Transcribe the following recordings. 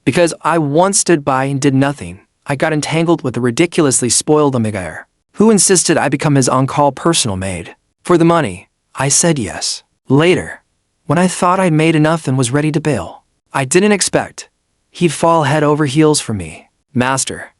Because I once stood by and did nothing, I got entangled with a ridiculously spoiled heir, who insisted I become his on-call personal maid. For the money, I said yes. Later, when I thought I'd made enough and was ready to bail, I didn't expect he'd fall head over heels for me. Master,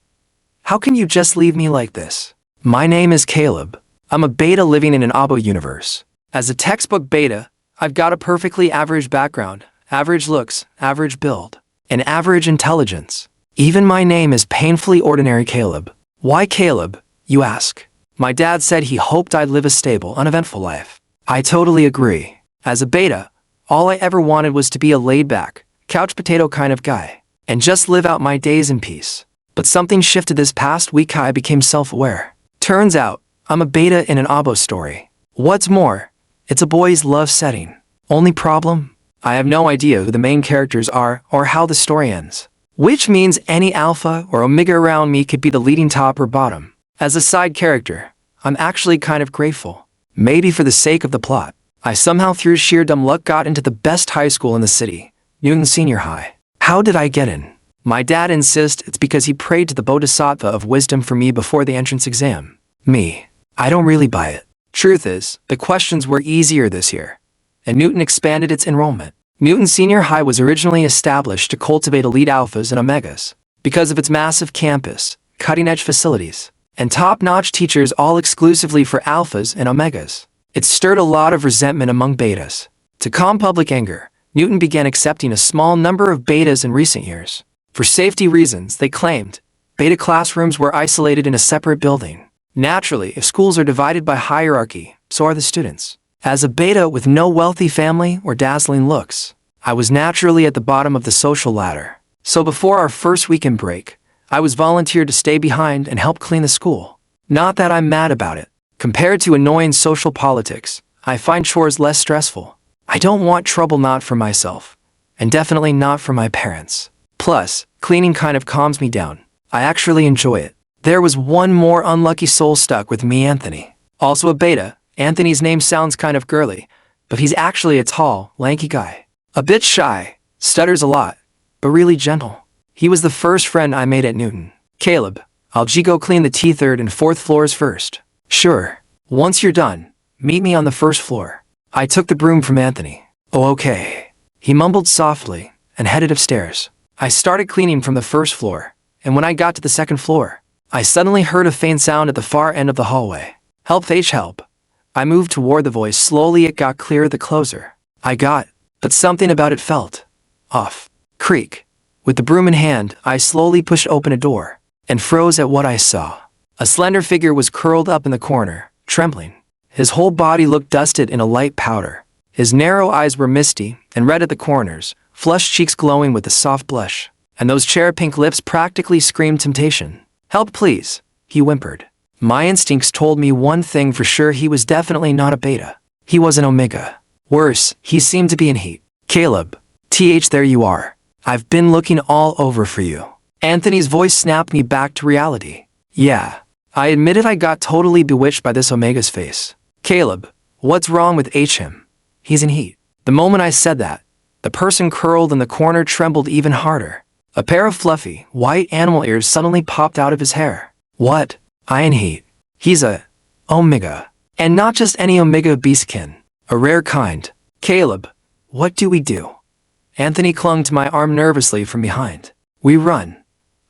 how can you just leave me like this? My name is Caleb. I'm a beta living in an Abo universe. As a textbook beta, I've got a perfectly average background, average looks, average build, and average intelligence. Even my name is painfully ordinary Caleb. Why Caleb, you ask? My dad said he hoped I'd live a stable, uneventful life. I totally agree. As a beta, all I ever wanted was to be a laid-back, couch potato kind of guy, and just live out my days in peace. But something shifted this past week. I became self-aware. Turns out, I'm a beta in an Abo story. What's more, it's a boys' love setting. Only problem? I have no idea who the main characters are or how the story ends. Which means any alpha or omega around me could be the leading top or bottom. As a side character, I'm actually kind of grateful. Maybe for the sake of the plot, I somehow through sheer dumb luck got into the best high school in the city, Newton Senior High. How did I get in? My dad insists it's because he prayed to the Bodhisattva of wisdom for me before the entrance exam. Me, I don't really buy it. Truth is, the questions were easier this year, and Newton expanded its enrollment. Newton Senior High was originally established to cultivate elite alphas and omegas. Because of its massive campus, cutting-edge facilities, and top-notch teachers all exclusively for alphas and omegas, it stirred a lot of resentment among betas. To calm public anger, Newton began accepting a small number of betas in recent years. For safety reasons, they claimed, beta classrooms were isolated in a separate building. Naturally, if schools are divided by hierarchy, so are the students. As a beta with no wealthy family or dazzling looks, I was naturally at the bottom of the social ladder. So before our first weekend break, I was volunteered to stay behind and help clean the school. Not that I'm mad about it. Compared to annoying social politics, I find chores less stressful. I don't want trouble, not for myself, and definitely not for my parents. Plus, cleaning kind of calms me down. I actually enjoy it. There was one more unlucky soul stuck with me, Anthony. Also a beta. Anthony's name sounds kind of girly, but he's actually a tall, lanky guy. A bit shy, stutters a lot, but really gentle. He was the first friend I made at Newton. Caleb, I'll go clean the third and fourth floors first. Sure. Once you're done, meet me on the first floor. I took the broom from Anthony. Oh, okay. He mumbled softly and headed upstairs. I started cleaning from the first floor, and when I got to the second floor, I suddenly heard a faint sound at the far end of the hallway. Help, help. I moved toward the voice. Slowly it got clearer. The closer I got, but something about it felt off. Creak. With the broom in hand, I slowly pushed open a door and froze at what I saw. A slender figure was curled up in the corner, trembling. His whole body looked dusted in a light powder. His narrow eyes were misty and red at the corners, flushed cheeks glowing with a soft blush, and those cherry-pink lips practically screamed temptation. Help, please, he whimpered. My instincts told me one thing for sure: he was definitely not a beta. He was an omega. Worse, he seemed to be in heat. Caleb, there you are. I've been looking all over for you. Anthony's voice snapped me back to reality. Yeah, I admitted I got totally bewitched by this omega's face. Caleb, what's wrong with him? He's in heat. The moment I said that, the person curled in the corner trembled even harder. A pair of fluffy, white animal ears suddenly popped out of his hair. What? I in heat. He's a omega. And not just any omega beastkin. A rare kind. Caleb, what do we do? Anthony clung to my arm nervously from behind. We run.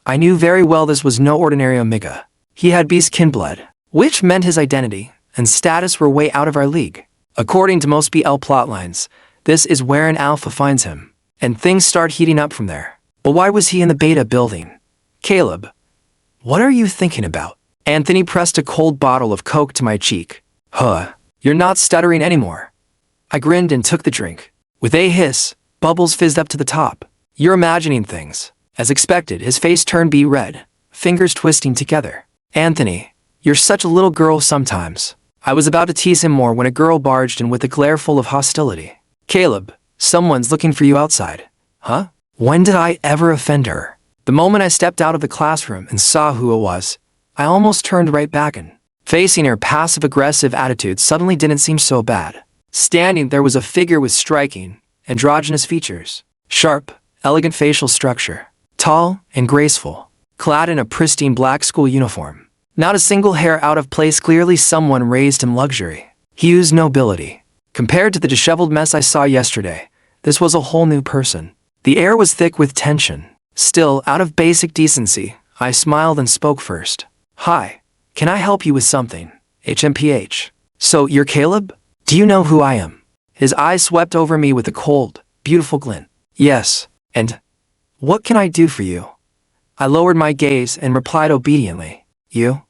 I knew very well this was no ordinary omega. He had beastkin blood, which meant his identity and status were way out of our league. According to most BL plotlines, this is where an alpha finds him, and things start heating up from there. But why was he in the beta building? Caleb, what are you thinking about? Anthony pressed a cold bottle of Coke to my cheek. You're not stuttering anymore. I grinned and took the drink. With a hiss, bubbles fizzed up to the top. You're imagining things. As expected, his face turned beet red, fingers twisting together. Anthony, you're such a little girl sometimes. I was about to tease him more when a girl barged in with a glare full of hostility. Caleb, someone's looking for you outside. Huh? When did I ever offend her? The moment I stepped out of the classroom and saw who it was, I almost turned right back and, facing her passive-aggressive attitude suddenly didn't seem so bad. Standing there was a figure with striking, androgynous features, sharp, elegant facial structure, tall and graceful, clad in a pristine black school uniform. Not a single hair out of place, clearly someone raised him luxury. He used nobility. Compared to the disheveled mess I saw yesterday, this was a whole new person. The air was thick with tension. Still, out of basic decency, I smiled and spoke first. Hi, can I help you with something? HMPH. So, you're Caleb? Do you know who I am? His eyes swept over me with a cold, beautiful glint. Yes, and what can I do for you? I lowered my gaze and replied obediently. You?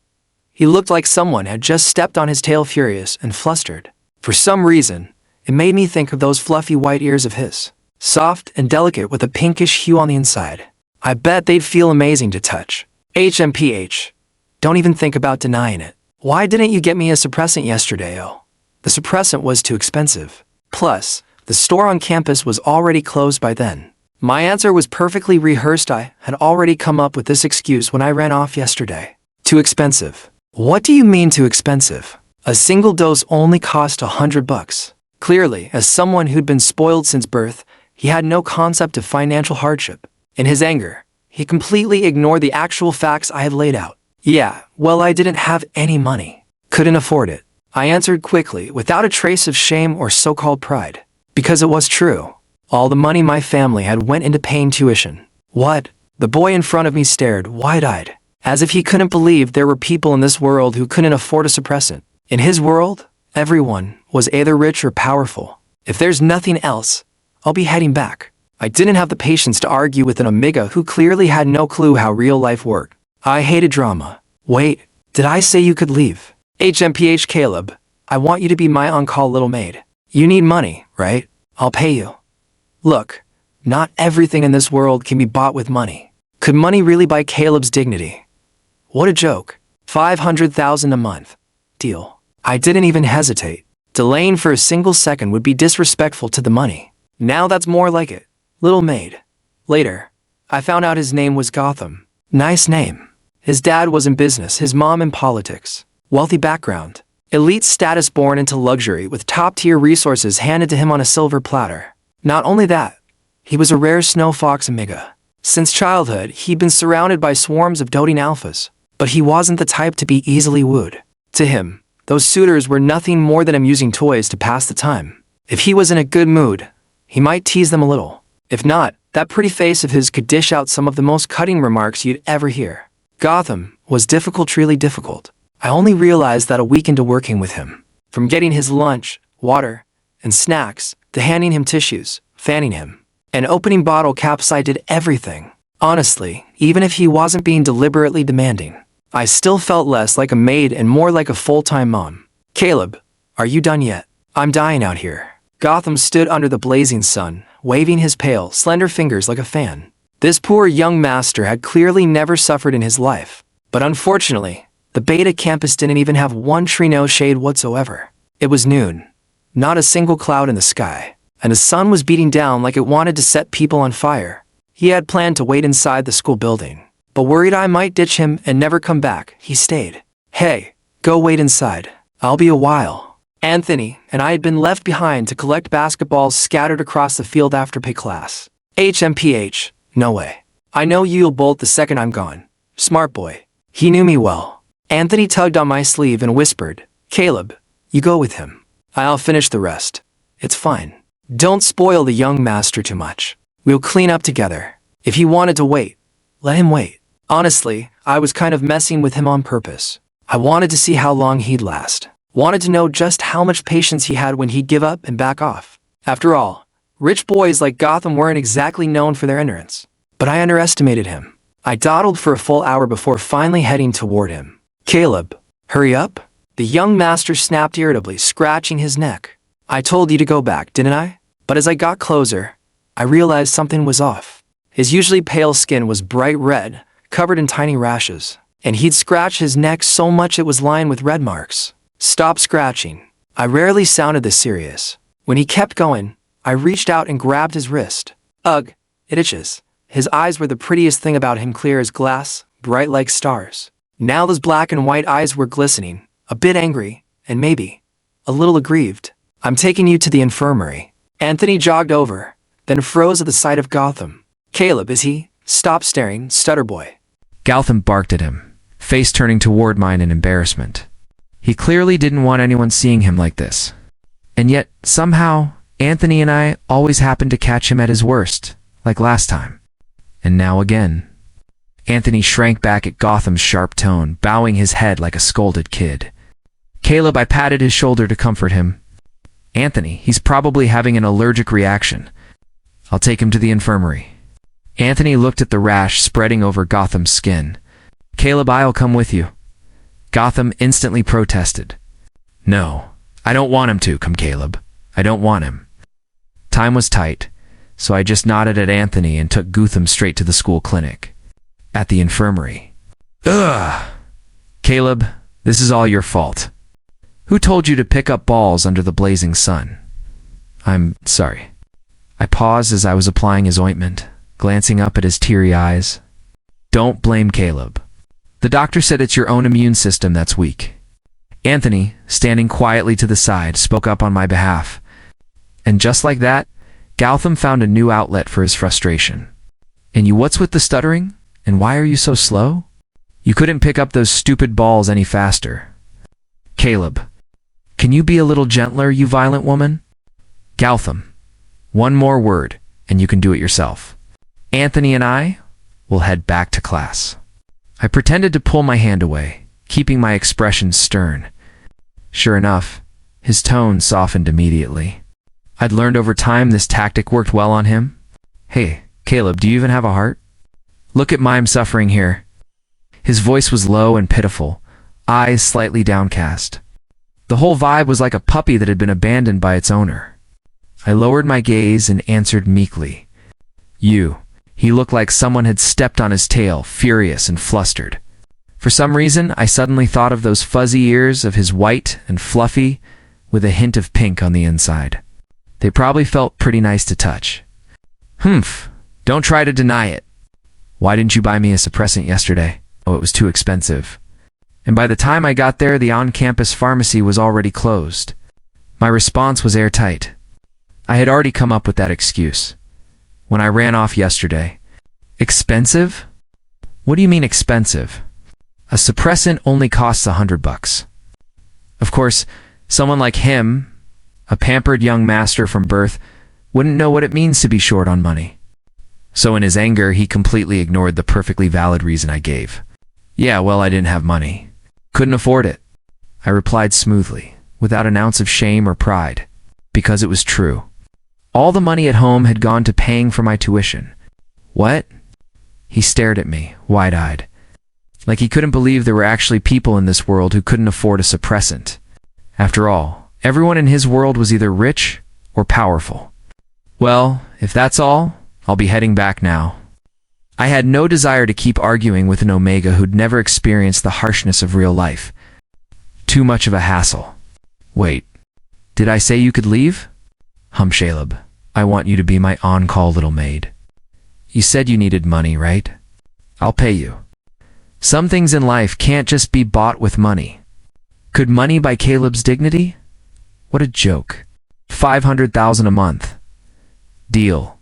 He looked like someone had just stepped on his tail, furious and flustered. For some reason, it made me think of those fluffy white ears of his, soft and delicate with a pinkish hue on the inside. I bet they'd feel amazing to touch. HMPH. Don't even think about denying it. Why didn't you get me a suppressant yesterday? Oh, the suppressant was too expensive. Plus, the store on campus was already closed by then. My answer was perfectly rehearsed. I had already come up with this excuse when I ran off yesterday. Too expensive. What do you mean too expensive? A single dose only cost $100. Clearly, as someone who'd been spoiled since birth, he had no concept of financial hardship. In his anger, he completely ignored the actual facts I had laid out. Yeah, well, I didn't have any money. Couldn't afford it. I answered quickly, without a trace of shame or so-called pride. Because it was true. All the money my family had went into paying tuition. What? The boy in front of me stared, wide-eyed, as if he couldn't believe there were people in this world who couldn't afford a suppressant. In his world, everyone was either rich or powerful. If there's nothing else, I'll be heading back. I didn't have the patience to argue with an amiga who clearly had no clue how real life worked. I hated drama. Wait, did I say you could leave? HMPH Caleb, I want you to be my on-call little maid. You need money, right? I'll pay you. Look, not everything in this world can be bought with money. Could money really buy Caleb's dignity? What a joke. $500,000 a month. Deal. I didn't even hesitate. Delaying for a single second would be disrespectful to the money. Now that's more like it. Little maid. Later, I found out his name was Gotham. Nice name. His dad was in business, his mom in politics. Wealthy background. Elite status born into luxury with top-tier resources handed to him on a silver platter. Not only that, he was a rare snow fox amiga. Since childhood, he'd been surrounded by swarms of doting alphas. But he wasn't the type to be easily wooed. To him, those suitors were nothing more than amusing toys to pass the time. If he was in a good mood, he might tease them a little. If not, that pretty face of his could dish out some of the most cutting remarks you'd ever hear. Gotham was difficult, really difficult. I only realized that a week into working with him. From getting his lunch, water, and snacks, to handing him tissues, fanning him, and opening bottle caps, I did everything. Honestly, even if he wasn't being deliberately demanding, I still felt less like a maid and more like a full-time mom. Caleb, are you done yet? I'm dying out here. Gotham stood under the blazing sun, waving his pale, slender fingers like a fan. This poor young master had clearly never suffered in his life. But unfortunately, the Beta campus didn't even have one tree, no shade whatsoever. It was noon. Not a single cloud in the sky. And the sun was beating down like it wanted to set people on fire. He had planned to wait inside the school building. But worried I might ditch him and never come back, he stayed. Hey, go wait inside. I'll be a while. Anthony and I had been left behind to collect basketballs scattered across the field after pay class. HMPH, no way. I know you'll bolt the second I'm gone. Smart boy. He knew me well. Anthony tugged on my sleeve and whispered, Caleb, you go with him. I'll finish the rest. It's fine. Don't spoil the young master too much. We'll clean up together. If he wanted to wait, let him wait. Honestly, I was kind of messing with him on purpose. I wanted to see how long he'd last. Wanted to know just how much patience he had when he'd give up and back off. After all, rich boys like Gotham weren't exactly known for their endurance. But I underestimated him. I dawdled for a full hour before finally heading toward him. Caleb, hurry up. The young master snapped irritably, scratching his neck. I told you to go back, didn't I? But as I got closer, I realized something was off. His usually pale skin was bright red, covered in tiny rashes, and he'd scratched his neck so much it was lined with red marks. Stop scratching. I rarely sounded this serious. When he kept going, I reached out and grabbed his wrist. Ugh, it itches. His eyes were the prettiest thing about him, clear as glass, bright like stars. Now those black and white eyes were glistening, a bit angry, and maybe a little aggrieved. I'm taking you to the infirmary. Anthony jogged over, then froze at the sight of Gotham. Caleb, is he Stop staring, stutter boy. Gautam barked at him, face turning toward mine in embarrassment. He clearly didn't want anyone seeing him like this. And yet, somehow, Anthony and I always happened to catch him at his worst, like last time. And now again. Anthony shrank back at Gautam's sharp tone, bowing his head like a scolded kid. Caleb, I patted his shoulder to comfort him. Anthony, he's probably having an allergic reaction. I'll take him to the infirmary. Anthony looked at the rash spreading over Gautam's skin. Caleb, I'll come with you. Gautam instantly protested. No, I don't want him to, come Caleb. I don't want him. Time was tight, so I just nodded at Anthony and took Gautam straight to the school clinic. At the infirmary. Ugh! Caleb, this is all your fault. Who told you to pick up balls under the blazing sun? I'm sorry. I paused as I was applying his ointment, glancing up at his teary eyes. Don't blame Caleb. The doctor said it's your own immune system that's weak. Anthony, standing quietly to the side, spoke up on my behalf. And just like that, Gautam found a new outlet for his frustration. And you, what's with the stuttering? And why are you so slow? You couldn't pick up those stupid balls any faster. Caleb, can you be a little gentler, you violent woman? Gautam, one more word, and you can do it yourself. Anthony and I will head back to class. I pretended to pull my hand away, keeping my expression stern. Sure enough, his tone softened immediately. I'd learned over time this tactic worked well on him. Hey, Caleb, do you even have a heart? Look at my suffering here. His voice was low and pitiful, eyes slightly downcast. The whole vibe was like a puppy that had been abandoned by its owner. I lowered my gaze and answered meekly. He looked like someone had stepped on his tail, furious and flustered. For some reason, I suddenly thought of those fuzzy ears of his, white and fluffy, with a hint of pink on the inside. They probably felt pretty nice to touch. Humph, don't try to deny it. Why didn't you buy me a suppressant yesterday? Oh, it was too expensive. And by the time I got there, the on-campus pharmacy was already closed. My response was airtight. I had already come up with that excuse when I ran off yesterday. Expensive? What do you mean expensive? A suppressant only costs $100. Of course, someone like him, a pampered young master from birth, wouldn't know what it means to be short on money. So in his anger, he completely ignored the perfectly valid reason I gave. Yeah, well, I didn't have money. Couldn't afford it. I replied smoothly, without an ounce of shame or pride, because it was true. All the money at home had gone to paying for my tuition. What? He stared at me, wide-eyed, like he couldn't believe there were actually people in this world who couldn't afford a suppressant. After all, everyone in his world was either rich or powerful. Well, if that's all, I'll be heading back now. I had no desire to keep arguing with an Omega who'd never experienced the harshness of real life. Too much of a hassle. Wait, did I say you could leave? Caleb, I want you to be my on-call little maid. You said you needed money, right? I'll pay you. Some things in life can't just be bought with money. Could money buy Caleb's dignity? What a joke. $500,000 a month. Deal.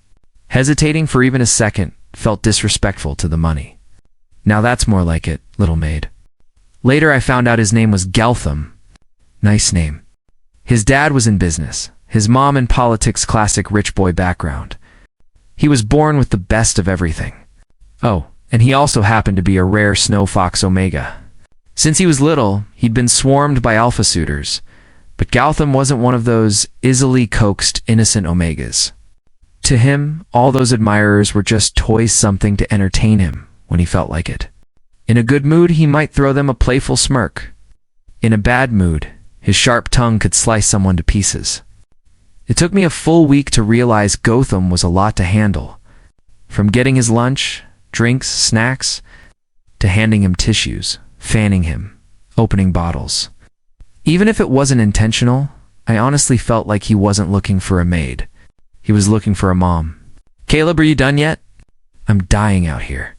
Hesitating for even a second felt disrespectful to the money. Now that's more like it, little maid. Later I found out his name was Gautam. Nice name. His dad was in business, his mom in politics, classic rich boy background. He was born with the best of everything. Oh, and he also happened to be a rare snow fox Omega. Since he was little, he'd been swarmed by alpha suitors, but Gautam wasn't one of those easily coaxed innocent Omegas. To him, all those admirers were just toys, something to entertain him when he felt like it. In a good mood, he might throw them a playful smirk. In a bad mood, his sharp tongue could slice someone to pieces. It took me a full week to realize Gautam was a lot to handle. From getting his lunch, drinks, snacks, to handing him tissues, fanning him, opening bottles. Even if it wasn't intentional, I honestly felt like he wasn't looking for a maid. He was looking for a mom. Caleb, are you done yet? I'm dying out here.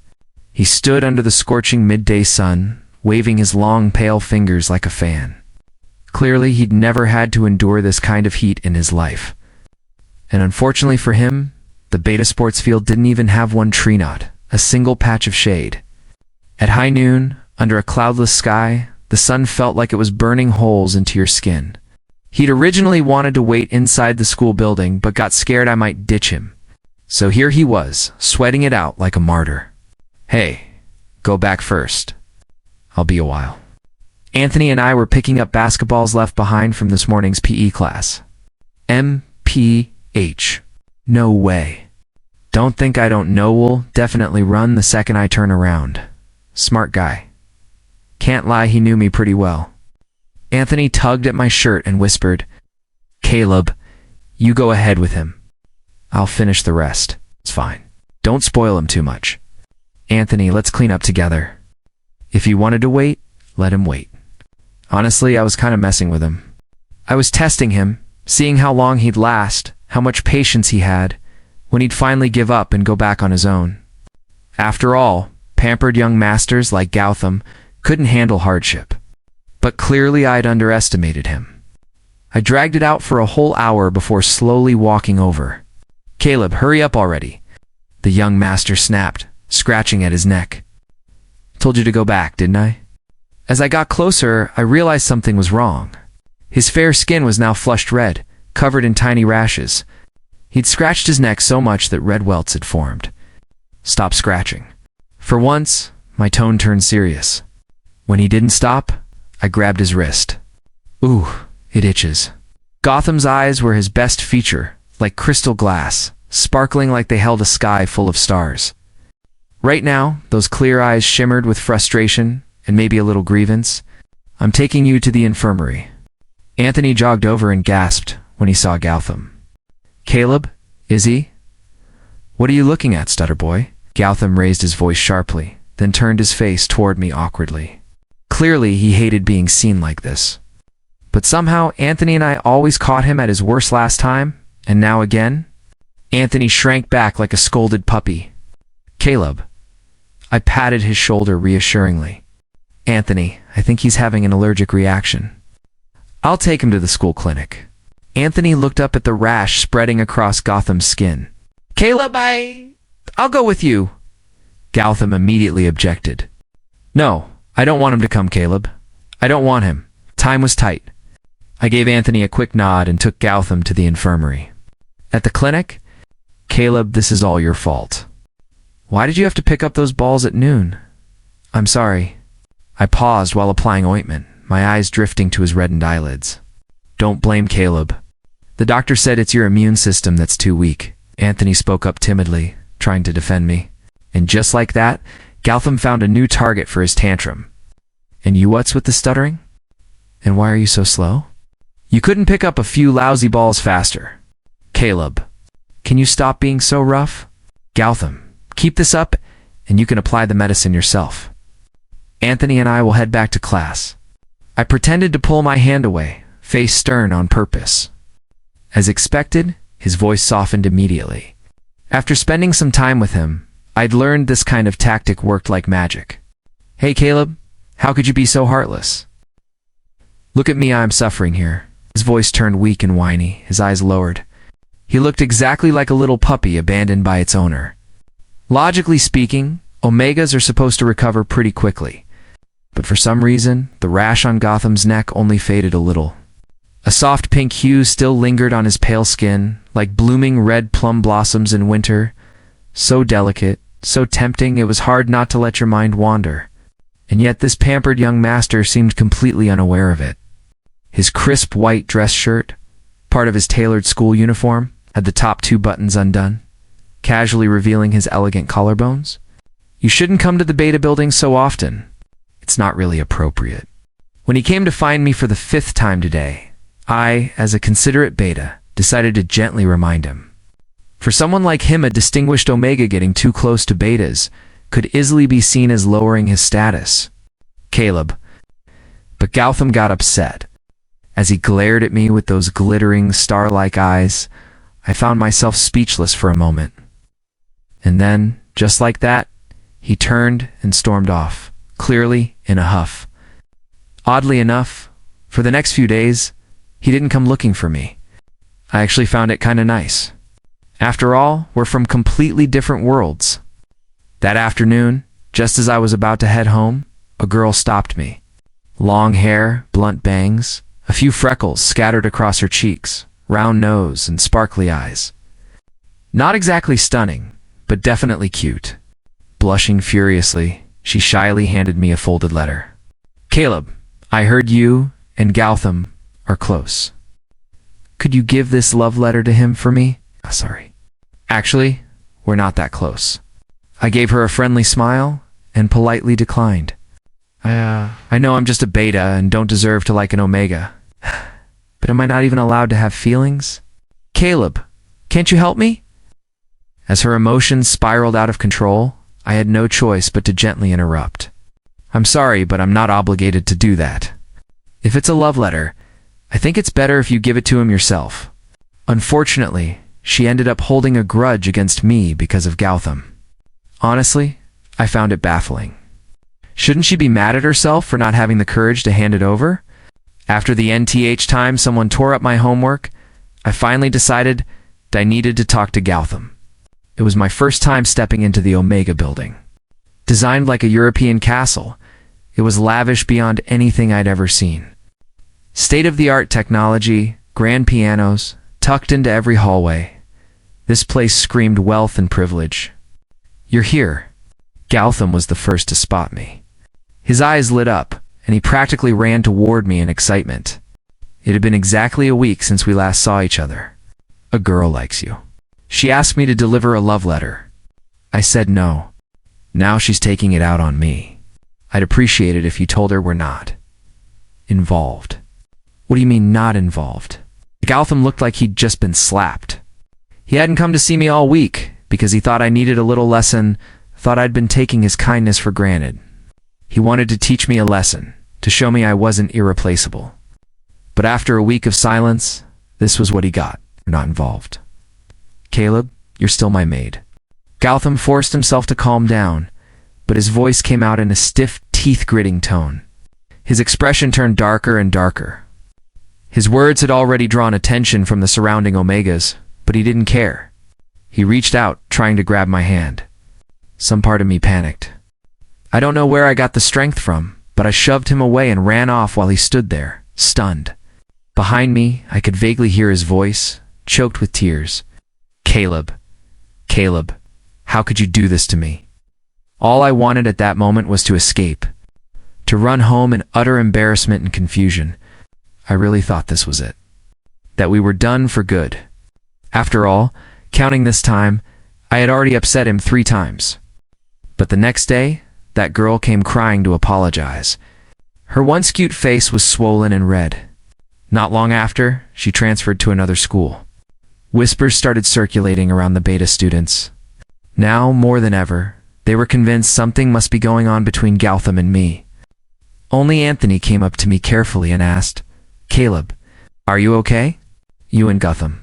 He stood under the scorching midday sun, waving his long, pale fingers like a fan. Clearly, he'd never had to endure this kind of heat in his life. And unfortunately for him, the beta sports field didn't even have one tree knot, a single patch of shade. At high noon, under a cloudless sky, the sun felt like it was burning holes into your skin. He'd originally wanted to wait inside the school building, but got scared I might ditch him. So here he was, sweating it out like a martyr. Hey, go back first. I'll be a while. Anthony and I were picking up basketballs left behind from this morning's PE class. MPH. No way. Don't think I don't know. Will definitely run the second I turn around. Smart guy. Can't lie, he knew me pretty well. Anthony tugged at my shirt and whispered, Caleb, you go ahead with him. I'll finish the rest. It's fine. Don't spoil him too much. Anthony, let's clean up together. If he wanted to wait, let him wait. Honestly, I was kind of messing with him. I was testing him, seeing how long he'd last, how much patience he had, when he'd finally give up and go back on his own. After all, pampered young masters like Gautam couldn't handle hardship. But clearly I'd underestimated him. I dragged it out for a whole hour before slowly walking over. Caleb, hurry up already. The young master snapped, scratching at his neck. Told you to go back, didn't I? As I got closer, I realized something was wrong. His fair skin was now flushed red, covered in tiny rashes. He'd scratched his neck so much that red welts had formed. Stop scratching. For once, my tone turned serious. When he didn't stop, I grabbed his wrist. Ooh, it itches. Gotham's eyes were his best feature, like crystal glass, sparkling like they held a sky full of stars. Right now, those clear eyes shimmered with frustration and maybe a little grievance. I'm taking you to the infirmary. Anthony jogged over and gasped when he saw Gautam. Caleb, is he? What are you looking at, stutter boy? Gautam raised his voice sharply, then turned his face toward me awkwardly. Clearly, he hated being seen like this. But somehow, Anthony and I always caught him at his worst last time, and now again. Anthony shrank back like a scolded puppy. Caleb. I patted his shoulder reassuringly. Anthony, I think he's having an allergic reaction. I'll take him to the school clinic. Anthony looked up at the rash spreading across Gotham's skin. Caleb, I'll go with you. Gautam immediately objected. No, I don't want him to come, Caleb. I don't want him. Time was tight. I gave Anthony a quick nod and took Gautam to the infirmary. At the clinic, Caleb, this is all your fault. Why did you have to pick up those balls at noon? I'm sorry. I paused while applying ointment, my eyes drifting to his reddened eyelids. Don't blame Caleb. The doctor said it's your immune system that's too weak. Anthony spoke up timidly, trying to defend me. And just like that, Gautam found a new target for his tantrum. And you what's with the stuttering? And why are you so slow? You couldn't pick up a few lousy balls faster. Caleb, can you stop being so rough? Gautam, keep this up and you can apply the medicine yourself. Anthony and I will head back to class. I pretended to pull my hand away, face stern on purpose. As expected, his voice softened immediately. After spending some time with him, I'd learned this kind of tactic worked like magic. Hey Caleb, how could you be so heartless? Look at me, I'm suffering here. His voice turned weak and whiny, his eyes lowered. He looked exactly like a little puppy abandoned by its owner. Logically speaking, Omegas are supposed to recover pretty quickly. But for some reason, the rash on Gotham's neck only faded a little. A soft pink hue still lingered on his pale skin, like blooming red plum blossoms in winter. So delicate, so tempting, it was hard not to let your mind wander. And yet this pampered young master seemed completely unaware of it. His crisp white dress shirt, part of his tailored school uniform, had the top 2 buttons undone, casually revealing his elegant collarbones. You shouldn't come to the Beta building so often. It's not really appropriate. When he came to find me for the 5th time today, I, as a considerate Beta, decided to gently remind him. For someone like him, a distinguished Omega getting too close to Betas could easily be seen as lowering his status. Caleb. But Gautam got upset. As he glared at me with those glittering, star-like eyes, I found myself speechless for a moment. And then, just like that, he turned and stormed off, clearly in a huff. Oddly enough, for the next few days, he didn't come looking for me. I actually found it kind of nice. After all, we're from completely different worlds. That afternoon, just as I was about to head home, a girl stopped me. Long hair, blunt bangs, a few freckles scattered across her cheeks, round nose, and sparkly eyes. Not exactly stunning, but definitely cute. Blushing furiously, she shyly handed me a folded letter. "Caleb, I heard you and Gautam are close. Could you give this love letter to him for me?" Sorry. Actually, we're not that close. I gave her a friendly smile and politely declined. I know I'm just a beta and don't deserve to like an omega. But am I not even allowed to have feelings? Caleb, can't you help me? As her emotions spiraled out of control, I had no choice but to gently interrupt. I'm sorry, but I'm not obligated to do that. If it's a love letter, I think it's better if you give it to him yourself. Unfortunately, she ended up holding a grudge against me because of Gautam. Honestly, I found it baffling. Shouldn't she be mad at herself for not having the courage to hand it over? After the nth time someone tore up my homework, I finally decided I needed to talk to Gautam. It was my first time stepping into the Omega building. Designed like a European castle, it was lavish beyond anything I'd ever seen. State-of-the-art technology, grand pianos, tucked into every hallway. This place screamed wealth and privilege. "You're here." Gautam was the first to spot me. His eyes lit up, and he practically ran toward me in excitement. It had been exactly a week since we last saw each other. "A girl likes you. She asked me to deliver a love letter." I said no. Now she's taking it out on me. "I'd appreciate it if you told her we're not involved." "What do you mean not involved?" Gautam looked like he'd just been slapped. He hadn't come to see me all week because he thought I needed a little lesson, thought I'd been taking his kindness for granted. He wanted to teach me a lesson, to show me I wasn't irreplaceable. But after a week of silence, this was what he got. Not involved. "Caleb, you're still my maid." Gautam forced himself to calm down, but his voice came out in a stiff, teeth-gritting tone. His expression turned darker and darker. His words had already drawn attention from the surrounding Omegas, but he didn't care. He reached out, trying to grab my hand. Some part of me panicked. I don't know where I got the strength from, but I shoved him away and ran off while he stood there, stunned. Behind me, I could vaguely hear his voice, choked with tears. "Caleb, Caleb, how could you do this to me?" All I wanted at that moment was to escape, to run home in utter embarrassment and confusion. I really thought this was it, that we were done for good. After all, counting this time, I had already upset him 3 times. But the next day, that girl came crying to apologize. Her once cute face was swollen and red. Not long after, she transferred to another school. Whispers started circulating around the beta students. Now, more than ever, they were convinced something must be going on between Gautam and me. Only Anthony came up to me carefully and asked, "Caleb, are you okay?" "You and Gautam?"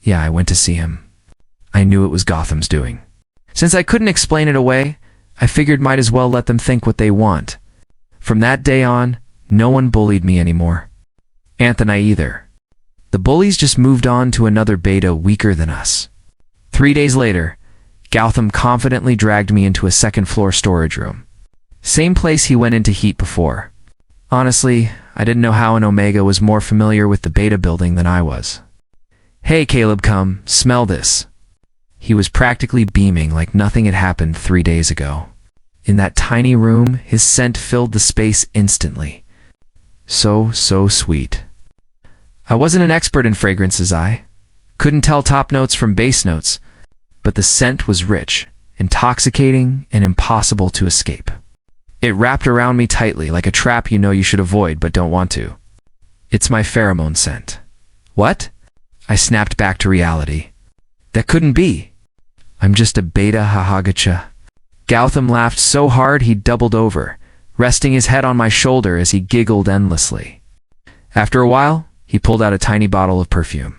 "Yeah, I went to see him." I knew it was Gautam's doing. Since I couldn't explain it away, I figured might as well let them think what they want. From that day on, no one bullied me anymore. Anthony either. The bullies just moved on to another beta weaker than us. 3 days later, Gautam confidently dragged me into a second-floor storage room. Same place he went in to heat before. Honestly, I didn't know how an Omega was more familiar with the beta building than I was. "Hey Caleb, come, smell this." He was practically beaming like nothing had happened 3 days ago. In that tiny room, his scent filled the space instantly. So sweet. I wasn't an expert in fragrances, I couldn't tell top notes from base notes, but the scent was rich, intoxicating, and impossible to escape. It wrapped around me tightly like a trap you know you should avoid but don't want to. It's my pheromone scent. What? I snapped back to reality. That couldn't be. I'm just a beta hahagacha. Gautam laughed so hard he doubled over, resting his head on my shoulder as he giggled endlessly. After a while, he pulled out a tiny bottle of perfume.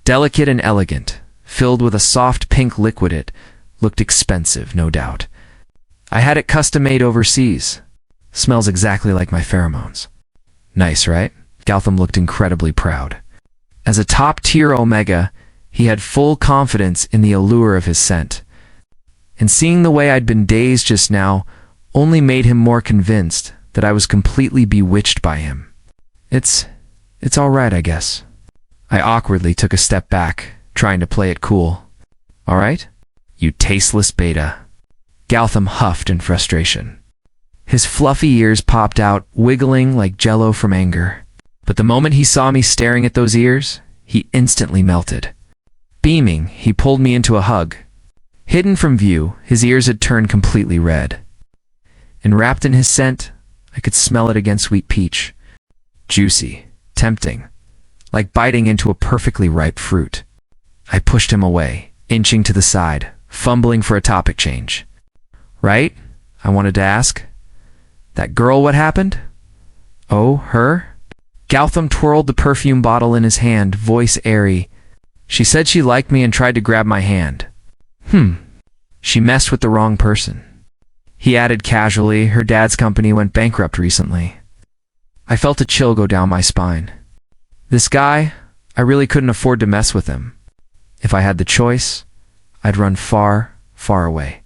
Delicate and elegant, filled with a soft pink liquid, it looked expensive, no doubt. I had it custom-made overseas. Smells exactly like my pheromones. Nice, right? Gautam looked incredibly proud. As a top-tier Omega, he had full confidence in the allure of his scent. and seeing the way I'd been dazed just now only made him more convinced that I was completely bewitched by him. It's all right, I guess. I awkwardly took a step back, trying to play it cool. All right? You tasteless beta. Gautam huffed in frustration. His fluffy ears popped out, wiggling like jello from anger. But the moment he saw me staring at those ears, he instantly melted. Beaming, he pulled me into a hug. Hidden from view, his ears had turned completely red. And wrapped in his scent, I could smell it again, sweet peach. Juicy, tempting, like biting into a perfectly ripe fruit. I pushed him away, inching to the side, fumbling for a topic change. Right? I wanted to ask. That girl, what happened? Oh, her? Gautam twirled the perfume bottle in his hand, voice airy. She said she liked me and tried to grab my hand. She messed with the wrong person. He added casually, her dad's company went bankrupt recently. I felt a chill go down my spine. This guy, I really couldn't afford to mess with him. If I had the choice, I'd run far, far away.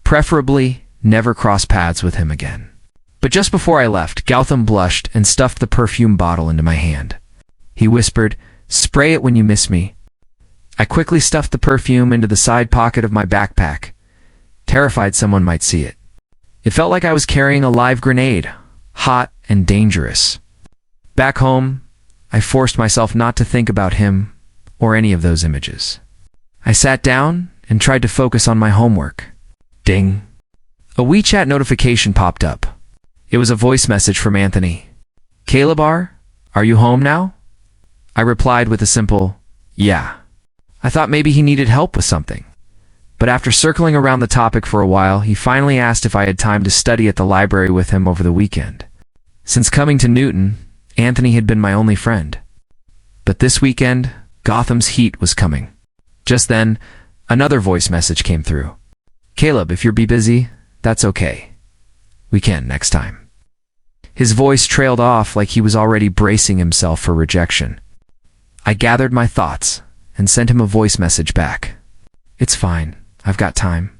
Preferably, never cross paths with him again. But just before I left, Gautam blushed and stuffed the perfume bottle into my hand. He whispered, "Spray it when you miss me." I quickly stuffed the perfume into the side pocket of my backpack, terrified someone might see it. It felt like I was carrying a live grenade, hot and dangerous. Back home, I forced myself not to think about him or any of those images. I sat down and tried to focus on my homework. Ding. A WeChat notification popped up. It was a voice message from Anthony. "Caleb, are you home now?" I replied with a simple, "Yeah." I thought maybe he needed help with something. But after circling around the topic for a while, he finally asked if I had time to study at the library with him over the weekend. Since coming to Newton, Anthony had been my only friend. But this weekend, Gotham's heat was coming. Just then, another voice message came through. "Caleb, if you're busy, that's okay. We can next time." His voice trailed off like he was already bracing himself for rejection. I gathered my thoughts and sent him a voice message back. "It's fine. I've got time.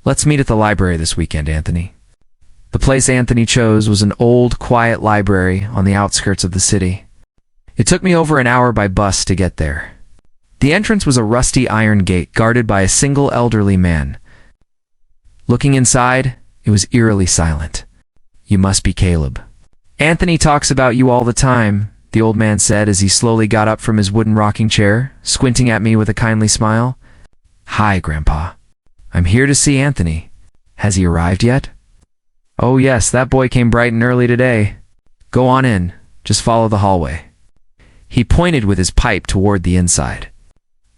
Let's meet at the library this weekend, Anthony." The place Anthony chose was an old, quiet library on the outskirts of the city. It took me over an hour by bus to get there. The entrance was a rusty iron gate guarded by a single elderly man. Looking inside, it was eerily silent. "You must be Caleb. Anthony talks about you all the time," the old man said as he slowly got up from his wooden rocking chair, squinting at me with a kindly smile. "Hi, Grandpa. I'm here to see Anthony. Has he arrived yet?" "Oh yes, that boy came bright and early today. Go on in. Just follow the hallway." He pointed with his pipe toward the inside.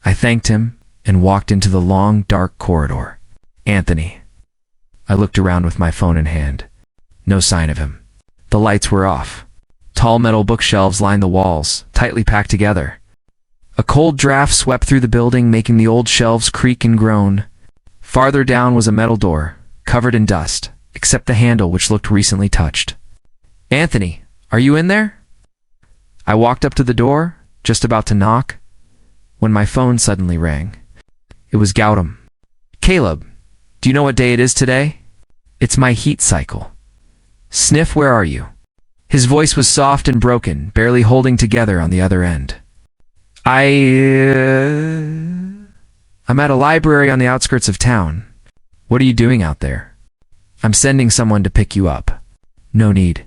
I thanked him and walked into the long, dark corridor. Anthony. I looked around with my phone in hand. No sign of him. The lights were off. Tall metal bookshelves lined the walls, tightly packed together. A cold draft swept through the building, making the old shelves creak and groan. Farther down was a metal door, covered in dust, except the handle which looked recently touched. "Anthony, are you in there?" I walked up to the door, just about to knock, when my phone suddenly rang. It was Gautam. "Caleb, do you know what day it is today? It's my heat cycle. Sniff, where are you?" His voice was soft and broken, barely holding together on the other end. I'm at a library on the outskirts of town. What are you doing out there?" "I'm sending someone to pick you up." "No need."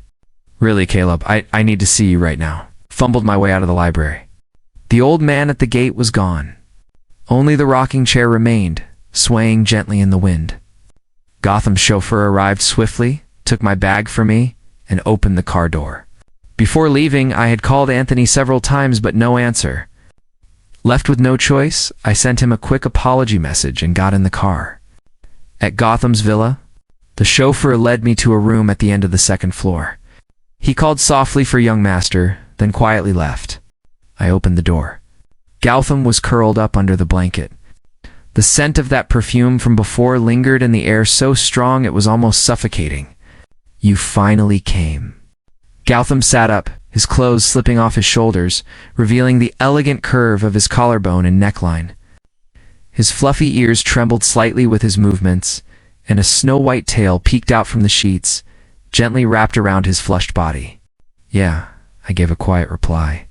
"Really, Caleb, I need to see you right now." Fumbled my way out of the library. The old man at the gate was gone. Only the rocking chair remained, swaying gently in the wind. Gotham's chauffeur arrived swiftly, took my bag for me, and opened the car door. Before leaving, I had called Anthony several times, but no answer. Left with no choice, I sent him a quick apology message and got in the car. At Gotham's villa, the chauffeur led me to a room at the end of the second floor. He called softly for young master, then quietly left. I opened the door. Gautam was curled up under the blanket. The scent of that perfume from before lingered in the air so strong it was almost suffocating. "You finally came." Gautam sat up, his clothes slipping off his shoulders, revealing the elegant curve of his collarbone and neckline. His fluffy ears trembled slightly with his movements, and a snow-white tail peeked out from the sheets, gently wrapped around his flushed body. "Yeah," I gave a quiet reply.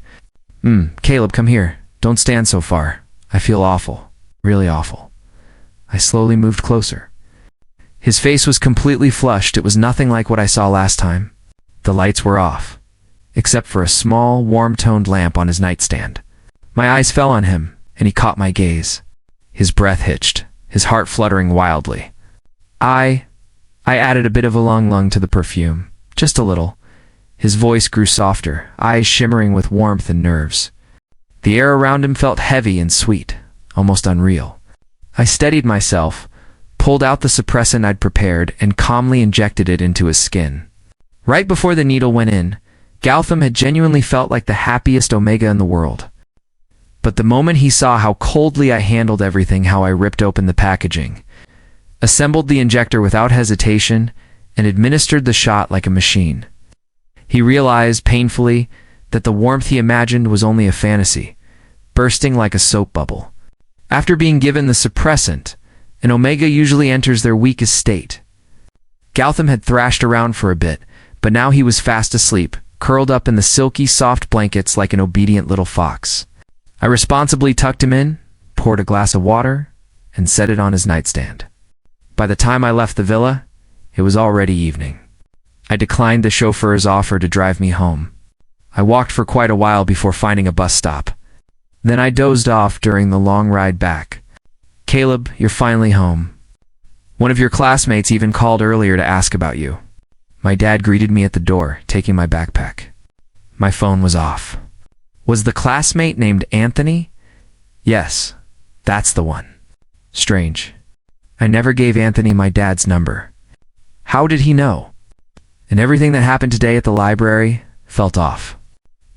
Caleb, come here. Don't stand so far. I feel awful. Really awful." I slowly moved closer. His face was completely flushed. It was nothing like what I saw last time. The lights were off, except for a small, warm-toned lamp on his nightstand. My eyes fell on him, and he caught my gaze. His breath hitched, his heart fluttering wildly. I added a bit of a lung to the perfume, just a little. His voice grew softer, eyes shimmering with warmth and nerves. The air around him felt heavy and sweet, almost unreal. I steadied myself, pulled out the suppressant I'd prepared, and calmly injected it into his skin. Right before the needle went in, Gautam had genuinely felt like the happiest Omega in the world. But the moment he saw how coldly I handled everything, how I ripped open the packaging, assembled the injector without hesitation, and administered the shot like a machine, he realized painfully that the warmth he imagined was only a fantasy, bursting like a soap bubble. After being given the suppressant, an Omega usually enters their weakest state. Gautam had thrashed around for a bit, but now he was fast asleep, curled up in the silky, soft blankets like an obedient little fox. I responsibly tucked him in, poured a glass of water, and set it on his nightstand. By the time I left the villa, it was already evening. I declined the chauffeur's offer to drive me home. I walked for quite a while before finding a bus stop. Then I dozed off during the long ride back. "Caleb, you're finally home. One of your classmates even called earlier to ask about you." My dad greeted me at the door, taking my backpack. My phone was off. Was the classmate named Anthony? Yes, that's the one. Strange. I never gave Anthony my dad's number. How did he know? And everything that happened today at the library felt off.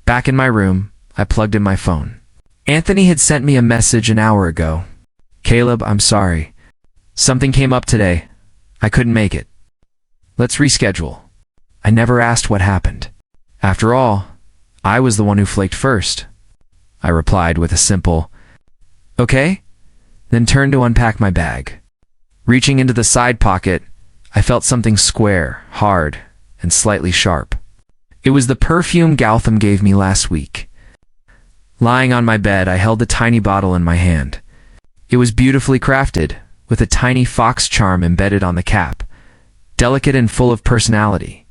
Back in my room, I plugged in my phone. Anthony had sent me a message an hour ago. "Caleb, I'm sorry. Something came up today. I couldn't make it. Let's reschedule." I never asked what happened. After all, I was the one who flaked first. I replied with a simple, "Okay," then turned to unpack my bag. Reaching into the side pocket, I felt something square, hard, and slightly sharp. It was the perfume Gautam gave me last week. Lying on my bed, I held the tiny bottle in my hand. It was beautifully crafted, with a tiny fox charm embedded on the cap, delicate and full of personality.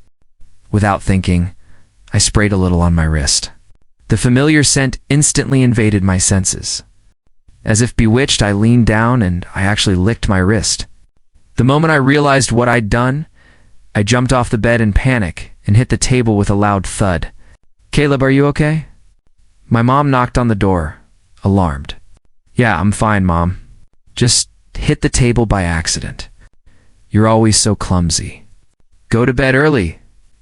Without thinking, I sprayed a little on my wrist. The familiar scent instantly invaded my senses. As if bewitched, I leaned down and I actually licked my wrist. The moment I realized what I'd done, I jumped off the bed in panic and hit the table with a loud thud. "Caleb, are you okay?" My mom knocked on the door, alarmed. "Yeah, I'm fine, Mom. Just hit the table by accident. You're always so clumsy. Go to bed early.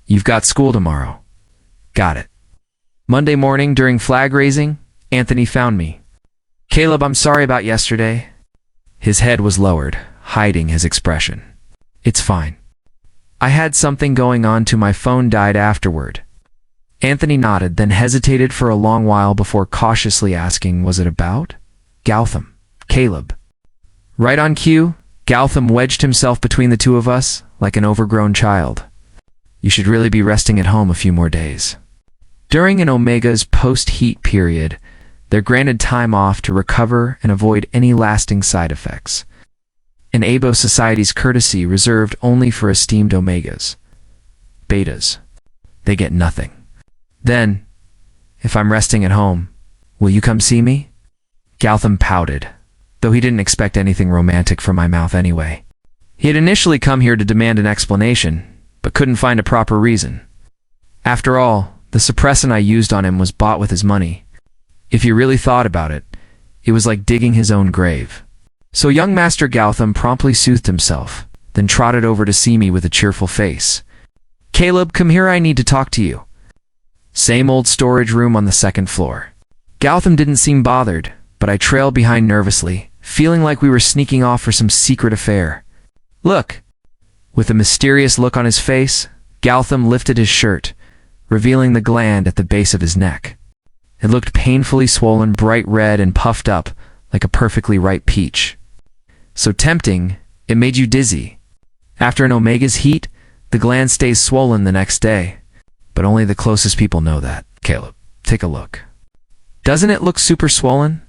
You've got school tomorrow." Got it. Monday morning during flag raising, Anthony found me. "Caleb, I'm sorry about yesterday." His head was lowered, hiding his expression. "It's fine. I had something going on too. My phone died afterward." Anthony nodded, then hesitated for a long while before cautiously asking, "Was it about?" "Gautam. Caleb." Right on cue, Gautam wedged himself between the two of us like an overgrown child. "You should really be resting at home a few more days." During an Omega's post-heat period, they're granted time off to recover and avoid any lasting side effects. An Abo society's courtesy reserved only for esteemed Omegas. Betas. They get nothing. "Then, if I'm resting at home, will you come see me?" Gautam pouted, though he didn't expect anything romantic from my mouth anyway. He had initially come here to demand an explanation, but couldn't find a proper reason. After all, the suppressant I used on him was bought with his money. If you really thought about it, it was like digging his own grave. So young Master Gautam promptly soothed himself, then trotted over to see me with a cheerful face. "Caleb, come here, I need to talk to you." Same old storage room on the second floor. Gautam didn't seem bothered, but I trailed behind nervously, feeling like we were sneaking off for some secret affair. "Look." With a mysterious look on his face, Gautam lifted his shirt, revealing the gland at the base of his neck. It looked painfully swollen, bright red, and puffed up, like a perfectly ripe peach. So tempting, it made you dizzy. After an omega's heat, the gland stays swollen the next day. But only the closest people know that. Caleb, take a look. Doesn't it look super swollen?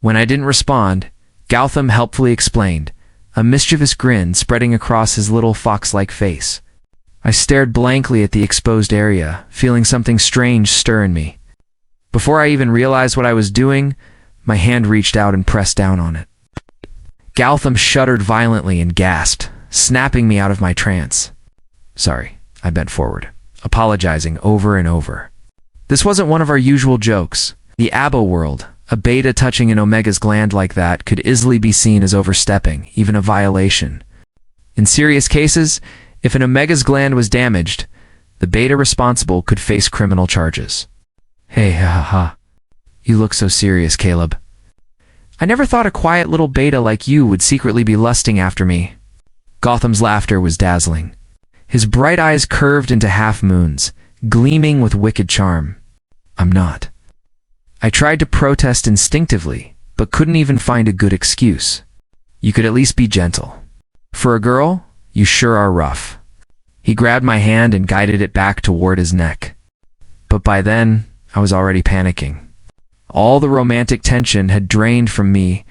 When I didn't respond, Gautam helpfully explained, a mischievous grin spreading across his little fox-like face. I stared blankly at the exposed area, feeling something strange stir in me. Before I even realized what I was doing, my hand reached out and pressed down on it. Gautam shuddered violently and gasped, snapping me out of my trance. Sorry, I bent forward, apologizing over and over. This wasn't one of our usual jokes. The abo world, a beta touching an omega's gland like that could easily be seen as overstepping, even a violation. In serious cases, if an omega's gland was damaged, the beta responsible could face criminal charges. Hey, ha ha ha. You look so serious, Caleb. I never thought a quiet little beta like you would secretly be lusting after me. Gautam's laughter was dazzling. His bright eyes curved into half moons, gleaming with wicked charm. I'm not. I tried to protest instinctively, but couldn't even find a good excuse. You could at least be gentle. For a girl, you sure are rough. He grabbed my hand and guided it back toward his neck. But by then, I was already panicking. All the romantic tension had drained from me,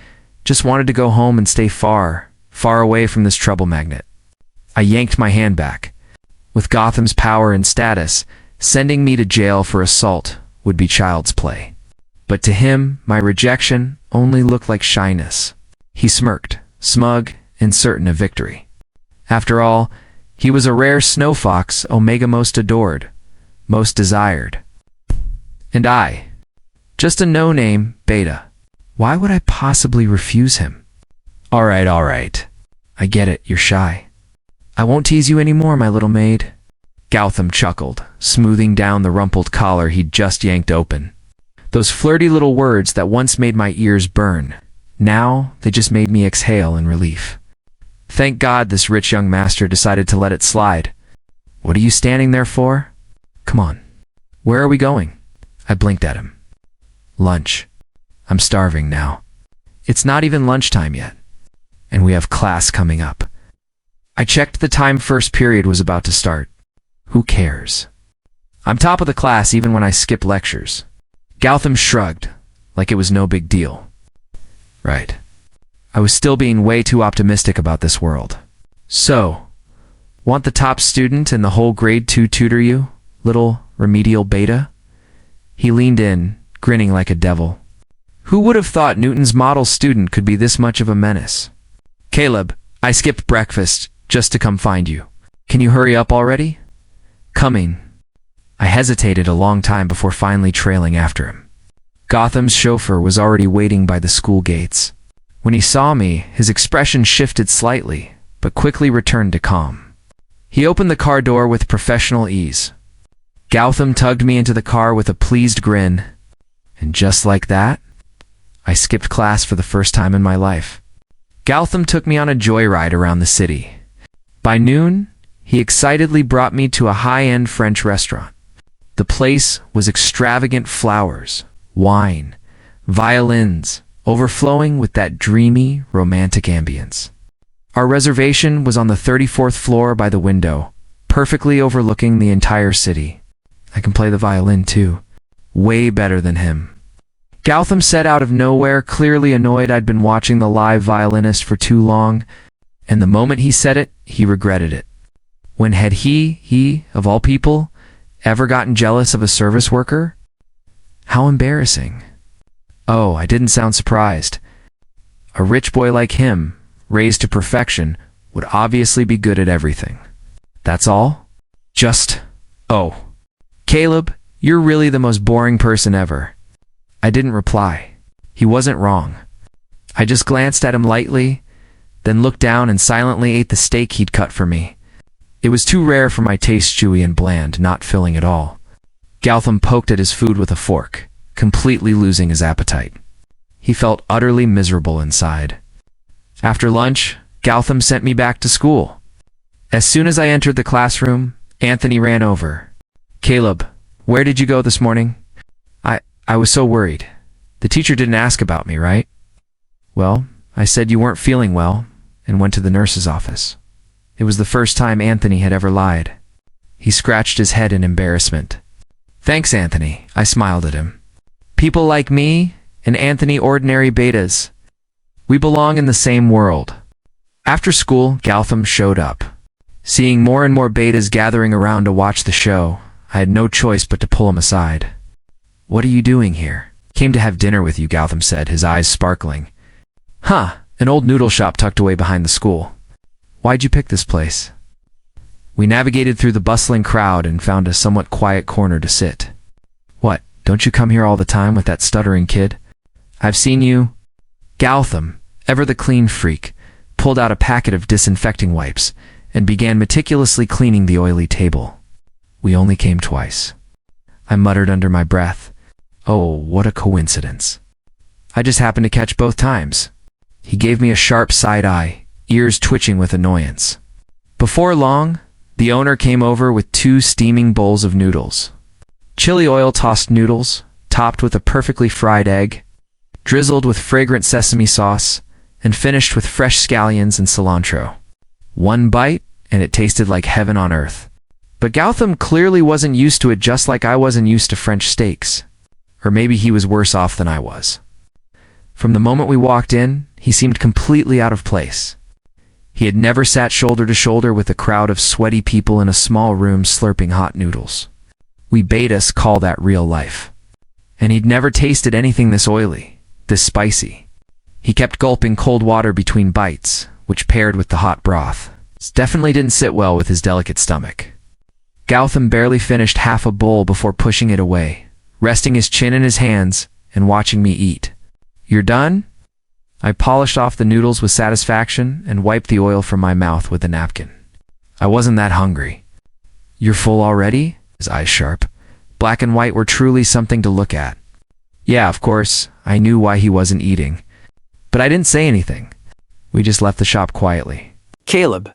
just wanted to go home and stay far, far away from this trouble magnet. I yanked my hand back. With Gautam's power and status, sending me to jail for assault would be child's play. But to him, my rejection only looked like shyness. He smirked, smug and certain of victory. After all, he was a rare snow fox Omega most adored, most desired. And I, just a no-name beta. Why would I possibly refuse him? All right. I get it, you're shy. I won't tease you anymore, my little maid. Gautam chuckled, smoothing down the rumpled collar he'd just yanked open. Those flirty little words that once made my ears burn, now they just made me exhale in relief. Thank God this rich young master decided to let it slide. What are you standing there for? Come on. Where are we going? I blinked at him. Lunch. I'm starving now. It's not even lunchtime yet, and we have class coming up. I checked the time first period was about to start. Who cares? I'm top of the class even when I skip lectures. Gautam shrugged, like it was no big deal. Right. I was still being way too optimistic about this world. So, want the top student in the whole grade 2 tutor you, little remedial beta? He leaned in, grinning like a devil. Who would have thought Newton's model student could be this much of a menace? Caleb, I skipped breakfast just to come find you. Can you hurry up already? Coming. I hesitated a long time before finally trailing after him. Gautam's chauffeur was already waiting by the school gates. When he saw me, his expression shifted slightly, but quickly returned to calm. He opened the car door with professional ease. Gautam tugged me into the car with a pleased grin, and just like that, I skipped class for the first time in my life. Gautam took me on a joyride around the city. By noon, he excitedly brought me to a high-end French restaurant. The place was extravagant flowers, wine, violins, overflowing with that dreamy, romantic ambience. Our reservation was on the 34th floor by the window, perfectly overlooking the entire city. I can play the violin too. Way better than him. Gautam said out of nowhere, clearly annoyed I'd been watching the live violinist for too long, and the moment he said it, he regretted it. When had he, of all people, ever gotten jealous of a service worker? How embarrassing. Oh, I didn't sound surprised. A rich boy like him, raised to perfection, would obviously be good at everything. That's all? Oh. Caleb, you're really the most boring person ever. I didn't reply. He wasn't wrong. I just glanced at him lightly, then looked down and silently ate the steak he'd cut for me. It was too rare for my taste, chewy and bland, not filling at all. Gautam poked at his food with a fork, completely losing his appetite. He felt utterly miserable inside. After lunch, Gautam sent me back to school. As soon as I entered the classroom, Anthony ran over. Caleb, where did you go this morning? I was so worried. The teacher didn't ask about me, right? Well, I said you weren't feeling well and went to the nurse's office. It was the first time Anthony had ever lied. He scratched his head in embarrassment. Thanks, Anthony, I smiled at him. People like me and Anthony ordinary betas. We belong in the same world. After school, Gautam showed up. Seeing more and more betas gathering around to watch the show, I had no choice but to pull him aside. What are you doing here? Came to have dinner with you, Gautam said, his eyes sparkling. Huh, an old noodle shop tucked away behind the school. Why'd you pick this place? We navigated through the bustling crowd and found a somewhat quiet corner to sit. What, don't you come here all the time with that stuttering kid? I've seen you. Gautam, ever the clean freak, pulled out a packet of disinfecting wipes and began meticulously cleaning the oily table. We only came twice. I muttered under my breath. Oh, what a coincidence. I just happened to catch both times. He gave me a sharp side eye, ears twitching with annoyance. Before long, the owner came over with 2 steaming bowls of noodles. Chili oil tossed noodles, topped with a perfectly fried egg, drizzled with fragrant sesame sauce, and finished with fresh scallions and cilantro. One bite, and it tasted like heaven on earth. But Gautam clearly wasn't used to it, just like I wasn't used to French steaks. Or maybe he was worse off than I was. From the moment we walked in, he seemed completely out of place. He had never sat shoulder to shoulder with a crowd of sweaty people in a small room slurping hot noodles. We betas call that real life. And he'd never tasted anything this oily, this spicy. He kept gulping cold water between bites, which paired with the hot broth. This definitely didn't sit well with his delicate stomach. Gautam barely finished half a bowl before pushing it away, resting his chin in his hands and watching me eat. You're done? I polished off the noodles with satisfaction and wiped the oil from my mouth with a napkin. I wasn't that hungry. You're full already? His eyes sharp. Black and white were truly something to look at. Yeah, of course, I knew why he wasn't eating. But I didn't say anything. We just left the shop quietly. Caleb,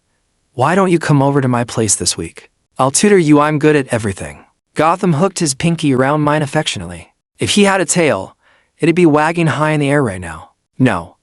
why don't you come over to my place this week? I'll tutor you, I'm good at everything. Gautam hooked his pinky around mine affectionately. If he had a tail, it'd be wagging high in the air right now. No,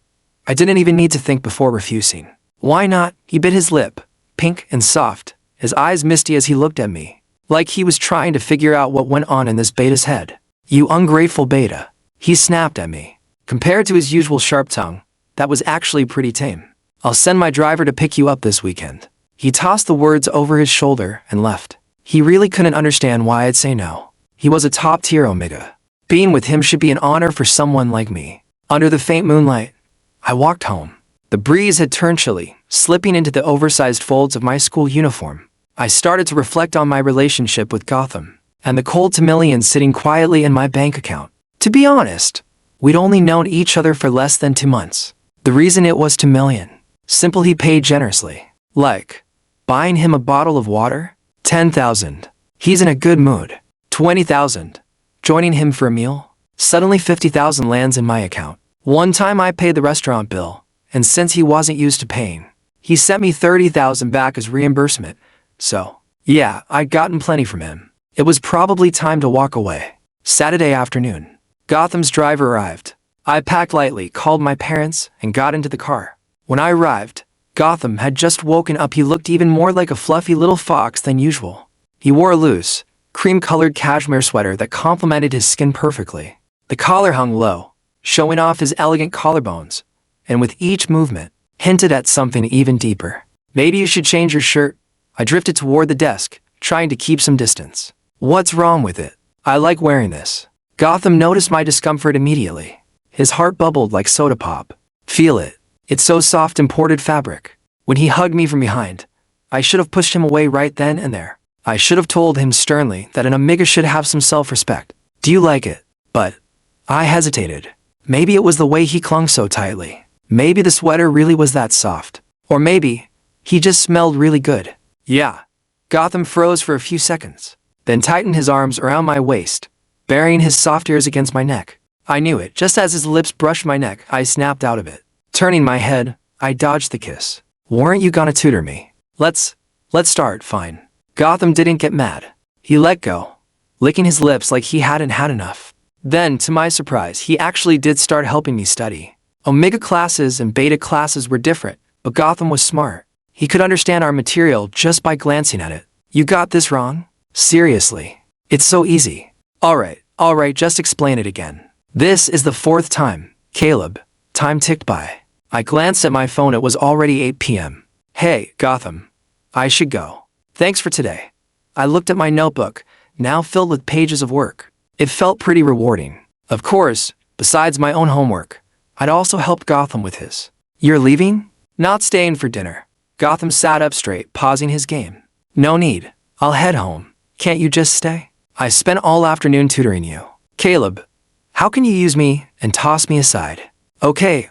I didn't even need to think before refusing. Why not? He bit his lip, pink and soft, his eyes misty as he looked at me, like he was trying to figure out what went on in this beta's head. You ungrateful beta, he snapped at me. Compared to his usual sharp tongue, that was actually pretty tame. I'll send my driver to pick you up this weekend. He tossed the words over his shoulder and left. He really couldn't understand why I'd say no. He was a top-tier omega. Being with him should be an honor for someone like me. Under the faint moonlight, I walked home. The breeze had turned chilly, slipping into the oversized folds of my school uniform. I started to reflect on my relationship with Gautam, and the cold to millions sitting quietly in my bank account. To be honest, we'd only known each other for less than 2 months. The reason it was 2 million. Simple, he paid generously. Like, buying him a bottle of water? 10,000. He's in a good mood. 20,000. Joining him for a meal? Suddenly 50,000 lands in my account. One time I paid the restaurant bill, and since he wasn't used to paying, he sent me 30,000 back as reimbursement. So, yeah, I'd gotten plenty from him. It was probably time to walk away. Saturday afternoon. Gautam's driver arrived. I packed lightly, called my parents, and got into the car. When I arrived, Gautam had just woken up. He looked even more like a fluffy little fox than usual. He wore a loose, cream-colored cashmere sweater that complemented his skin perfectly. The collar hung low, showing off his elegant collarbones, and with each movement, hinted at something even deeper. Maybe you should change your shirt. I drifted toward the desk, trying to keep some distance. What's wrong with it? I like wearing this. Gautam noticed my discomfort immediately. His heart bubbled like soda pop. Feel it. It's so soft, imported fabric. When he hugged me from behind, I should have pushed him away right then and there. I should have told him sternly that an omega should have some self-respect. Do you like it? But I hesitated. Maybe it was the way he clung so tightly. Maybe the sweater really was that soft. Or maybe he just smelled really good. Yeah. Gautam froze for a few seconds, then tightened his arms around my waist, burying his soft ears against my neck. I knew it. Just as his lips brushed my neck, I snapped out of it. Turning my head, I dodged the kiss. Weren't you gonna tutor me? Let's start, fine. Gautam didn't get mad. He let go, licking his lips like he hadn't had enough. Then, to my surprise, he actually did start helping me study. Omega classes and beta classes were different, but Gotham was smart. He could understand our material just by glancing at it. You got this wrong? Seriously. It's so easy. Alright, just explain it again. This is the 4th time. Caleb. Time ticked by. I glanced at my phone. It was already 8 p.m. Hey, Gotham. I should go. Thanks for today. I looked at my notebook, now filled with pages of work. It felt pretty rewarding. Of course, besides my own homework, I'd also helped Gotham with his. You're leaving? Not staying for dinner. Gotham sat up straight, pausing his game. No need. I'll head home. Can't you just stay? I spent all afternoon tutoring you. Caleb, how can you use me and toss me aside? Okay.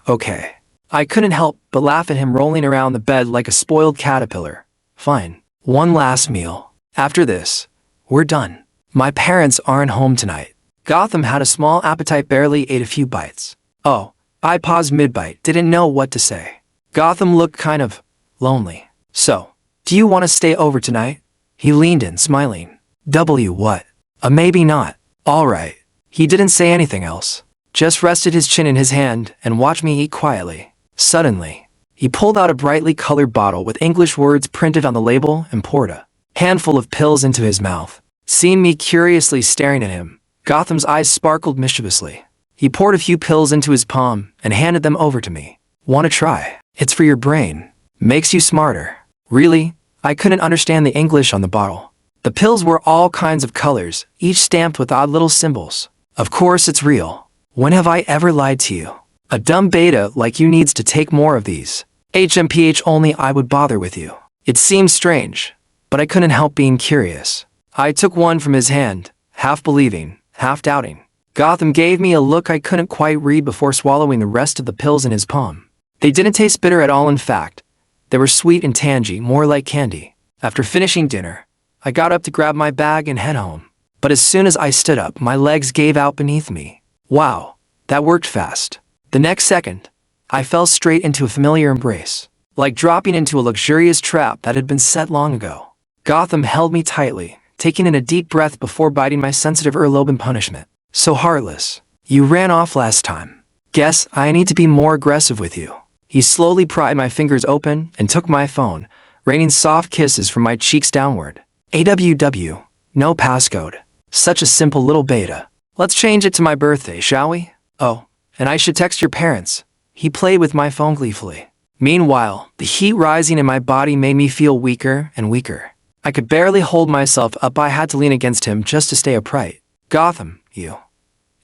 I couldn't help but laugh at him rolling around the bed like a spoiled caterpillar. Fine. One last meal. After this, we're done. My parents aren't home tonight. Gotham had a small appetite, barely ate a few bites. Oh, I paused mid-bite, didn't know what to say. Gotham looked kind of lonely. So, do you want to stay over tonight? He leaned in, smiling. What? Maybe not. Alright. He didn't say anything else. Just rested his chin in his hand and watched me eat quietly. Suddenly, he pulled out a brightly colored bottle with English words printed on the label and poured a handful of pills into his mouth. Seeing me curiously staring at him, Gotham's eyes sparkled mischievously. He poured a few pills into his palm and handed them over to me. Want to try? It's for your brain. Makes you smarter. Really? I couldn't understand the English on the bottle. The pills were all kinds of colors, each stamped with odd little symbols. Of course it's real. When have I ever lied to you? A dumb beta like you needs to take more of these. HMPH only I would bother with you. It seemed strange, but I couldn't help being curious. I took one from his hand, half believing, half doubting. Gotham gave me a look I couldn't quite read before swallowing the rest of the pills in his palm. They didn't taste bitter at all. In fact, they were sweet and tangy, more like candy. After finishing dinner, I got up to grab my bag and head home. But as soon as I stood up, my legs gave out beneath me. Wow, that worked fast. The next second, I fell straight into a familiar embrace, like dropping into a luxurious trap that had been set long ago. Gotham held me tightly, taking in a deep breath before biting my sensitive earlobe in punishment. So heartless. You ran off last time. Guess I need to be more aggressive with you. He slowly pried my fingers open and took my phone, raining soft kisses from my cheeks downward. AWW. No passcode. Such a simple little beta. Let's change it to my birthday, shall we? Oh, and I should text your parents. He played with my phone gleefully. Meanwhile, the heat rising in my body made me feel weaker and weaker. I could barely hold myself up. I had to lean against him just to stay upright. Gotham, you.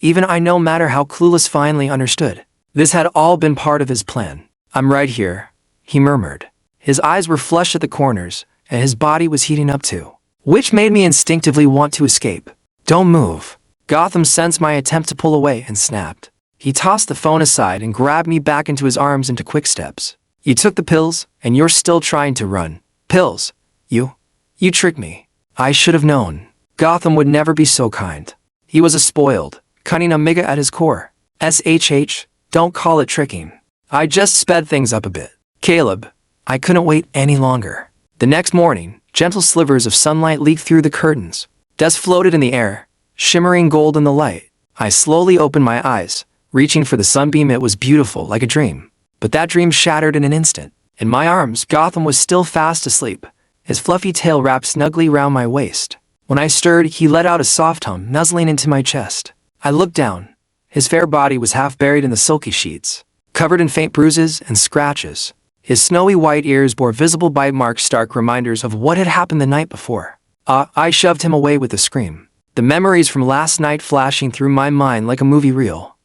Even I, no matter how clueless, finally understood. This had all been part of his plan. I'm right here, he murmured. His eyes were flushed at the corners, and his body was heating up too, which made me instinctively want to escape. Don't move. Gotham sensed my attempt to pull away and snapped. He tossed the phone aside and grabbed me back into his arms into quick steps. You took the pills, and you're still trying to run. Pills? You tricked me. I should have known. Gotham would never be so kind. He was a spoiled, cunning omega at his core. SHH, don't call it tricking. I just sped things up a bit. Caleb, I couldn't wait any longer. The next morning, gentle slivers of sunlight leaked through the curtains. Dust floated in the air, shimmering gold in the light. I slowly opened my eyes, reaching for the sunbeam. It was beautiful, like a dream. But that dream shattered in an instant. In my arms, Gotham was still fast asleep, his fluffy tail wrapped snugly round my waist. When I stirred, he let out a soft hum, nuzzling into my chest. I looked down. His fair body was half buried in the silky sheets, covered in faint bruises and scratches. His snowy white ears bore visible bite marks, stark reminders of what had happened the night before. I shoved him away with a scream, the memories from last night flashing through my mind like a movie reel.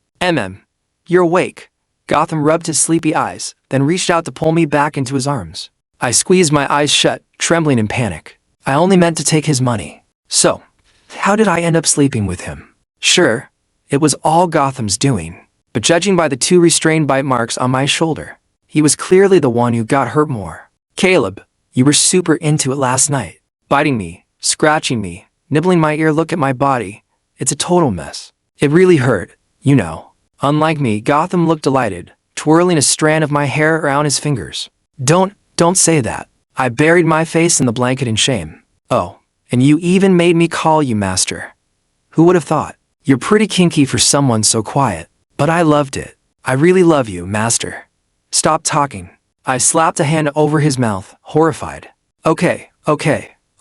You're awake. Gotham rubbed his sleepy eyes, then reached out to pull me back into his arms. I squeezed my eyes shut, trembling in panic. I only meant to take his money. So, how did I end up sleeping with him? Sure, it was all Gotham's doing, but judging by the 2 restrained bite marks on my shoulder, he was clearly the one who got hurt more. Caleb, you were super into it last night. Biting me, scratching me, nibbling my ear. Look at my body. It's a total mess. It really hurt, you know. Unlike me, Gotham looked delighted, twirling a strand of my hair around his fingers. Don't say that. I buried my face in the blanket in shame. Oh, and you even made me call you master. Who would have thought? You're pretty kinky for someone so quiet. But I loved it. I really love you, master. Stop talking. I slapped a hand over his mouth, horrified. Okay,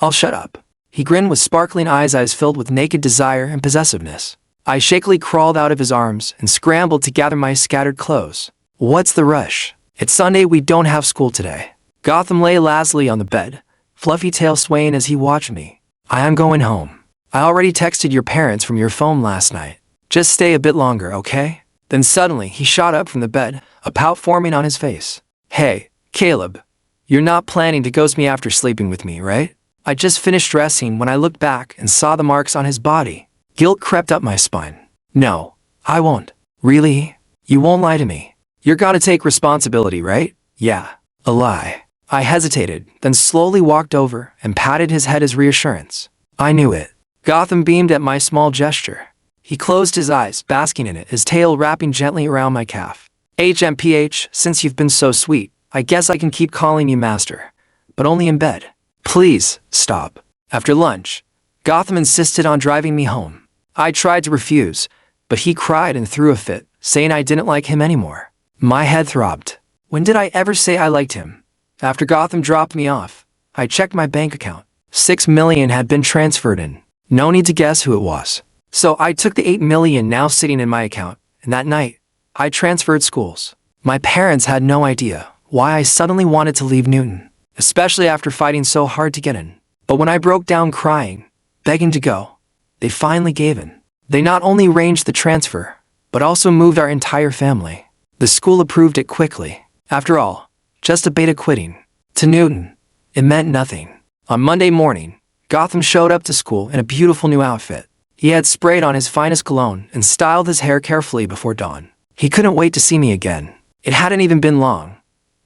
I'll shut up. He grinned with sparkling eyes filled with naked desire and possessiveness. I shakily crawled out of his arms and scrambled to gather my scattered clothes. What's the rush? It's Sunday, we don't have school today. Gotham lay lazily on the bed, fluffy tail swaying as he watched me. I am going home. I already texted your parents from your phone last night. Just stay a bit longer, okay? Then suddenly he shot up from the bed, a pout forming on his face. Hey, Caleb. You're not planning to ghost me after sleeping with me, right? I just finished dressing when I looked back and saw the marks on his body. Guilt crept up my spine. No, I won't. Really? You won't lie to me. You're gotta take responsibility, right? Yeah, a lie. I hesitated, then slowly walked over and patted his head as reassurance. I knew it. Gotham beamed at my small gesture. He closed his eyes, basking in it, his tail wrapping gently around my calf. HMPH, since you've been so sweet, I guess I can keep calling you master. But only in bed. Please, stop. After lunch, Gotham insisted on driving me home. I tried to refuse, but he cried and threw a fit, saying I didn't like him anymore. My head throbbed. When did I ever say I liked him? After Gotham dropped me off, I checked my bank account. $6 million had been transferred in. No need to guess who it was. So I took the $8 million now sitting in my account, and that night, I transferred schools. My parents had no idea why I suddenly wanted to leave Newton, especially after fighting so hard to get in. But when I broke down crying, begging to go, they finally gave in. They not only arranged the transfer, but also moved our entire family. The school approved it quickly. After all, just a beta quitting. To Newton, it meant nothing. On Monday morning, Gotham showed up to school in a beautiful new outfit. He had sprayed on his finest cologne and styled his hair carefully before dawn. He couldn't wait to see me again. It hadn't even been long,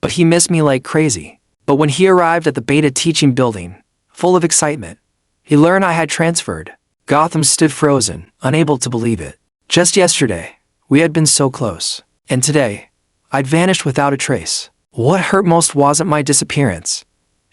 but he missed me like crazy. But when he arrived at the beta teaching building, full of excitement, he learned I had transferred. Gotham stood frozen, unable to believe it. Just yesterday, we had been so close. And today, I'd vanished without a trace. What hurt most wasn't my disappearance.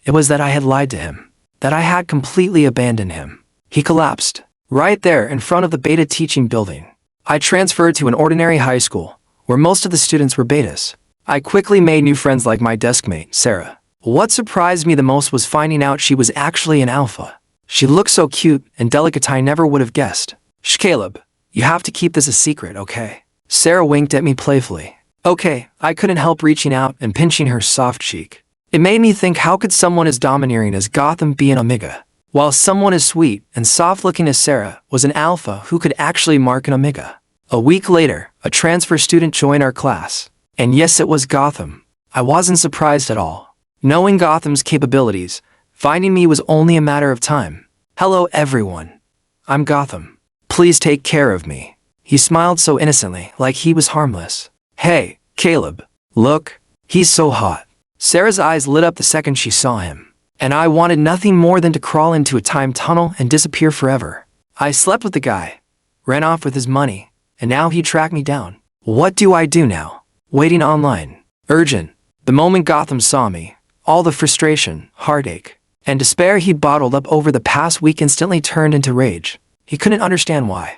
It was that I had lied to him. That I had completely abandoned him. He collapsed, right there in front of the beta teaching building. I transferred to an ordinary high school, where most of the students were betas. I quickly made new friends like my deskmate, Sarah. What surprised me the most was finding out she was actually an alpha. She looked so cute and delicate I never would have guessed. Shh, Caleb, you have to keep this a secret, okay? Sarah winked at me playfully. Okay, I couldn't help reaching out and pinching her soft cheek. It made me think, how could someone as domineering as Gotham be an omega, while someone as sweet and soft-looking as Sarah was an alpha who could actually mark an omega? A week later, a transfer student joined our class. And yes, it was Gotham. I wasn't surprised at all. Knowing Gotham's capabilities, finding me was only a matter of time. Hello everyone. I'm Gotham. Please take care of me. He smiled so innocently, like he was harmless. Hey, Caleb. Look, he's so hot. Sarah's eyes lit up the second she saw him. And I wanted nothing more than to crawl into a time tunnel and disappear forever. I slept with the guy, ran off with his money, and now he tracked me down. What do I do now? Waiting online. Urgent. The moment Gotham saw me, all the frustration, heartache, and despair he'd bottled up over the past week instantly turned into rage. He couldn't understand why.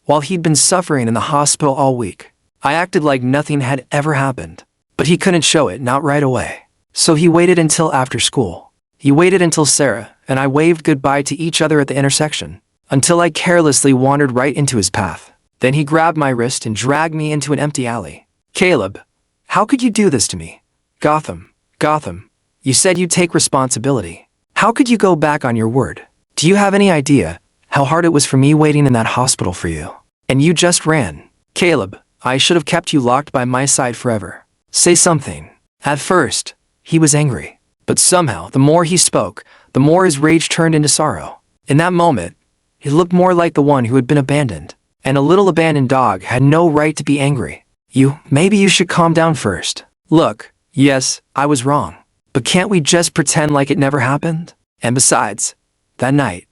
While he'd been suffering in the hospital all week, I acted like nothing had ever happened. But he couldn't show it, not right away. So he waited until after school. He waited until Sarah and I waved goodbye to each other at the intersection, until I carelessly wandered right into his path. Then he grabbed my wrist and dragged me into an empty alley. Caleb, how could you do this to me? Gotham, you said you'd take responsibility. How could you go back on your word? Do you have any idea how hard it was for me waiting in that hospital for you? And you just ran. Caleb, I should have kept you locked by my side forever. Say something. At first, he was angry. But somehow, the more he spoke, the more his rage turned into sorrow. In that moment, he looked more like the one who had been abandoned. And a little abandoned dog had no right to be angry. Maybe you should calm down first. Look, yes, I was wrong. But can't we just pretend like it never happened? And besides, that night,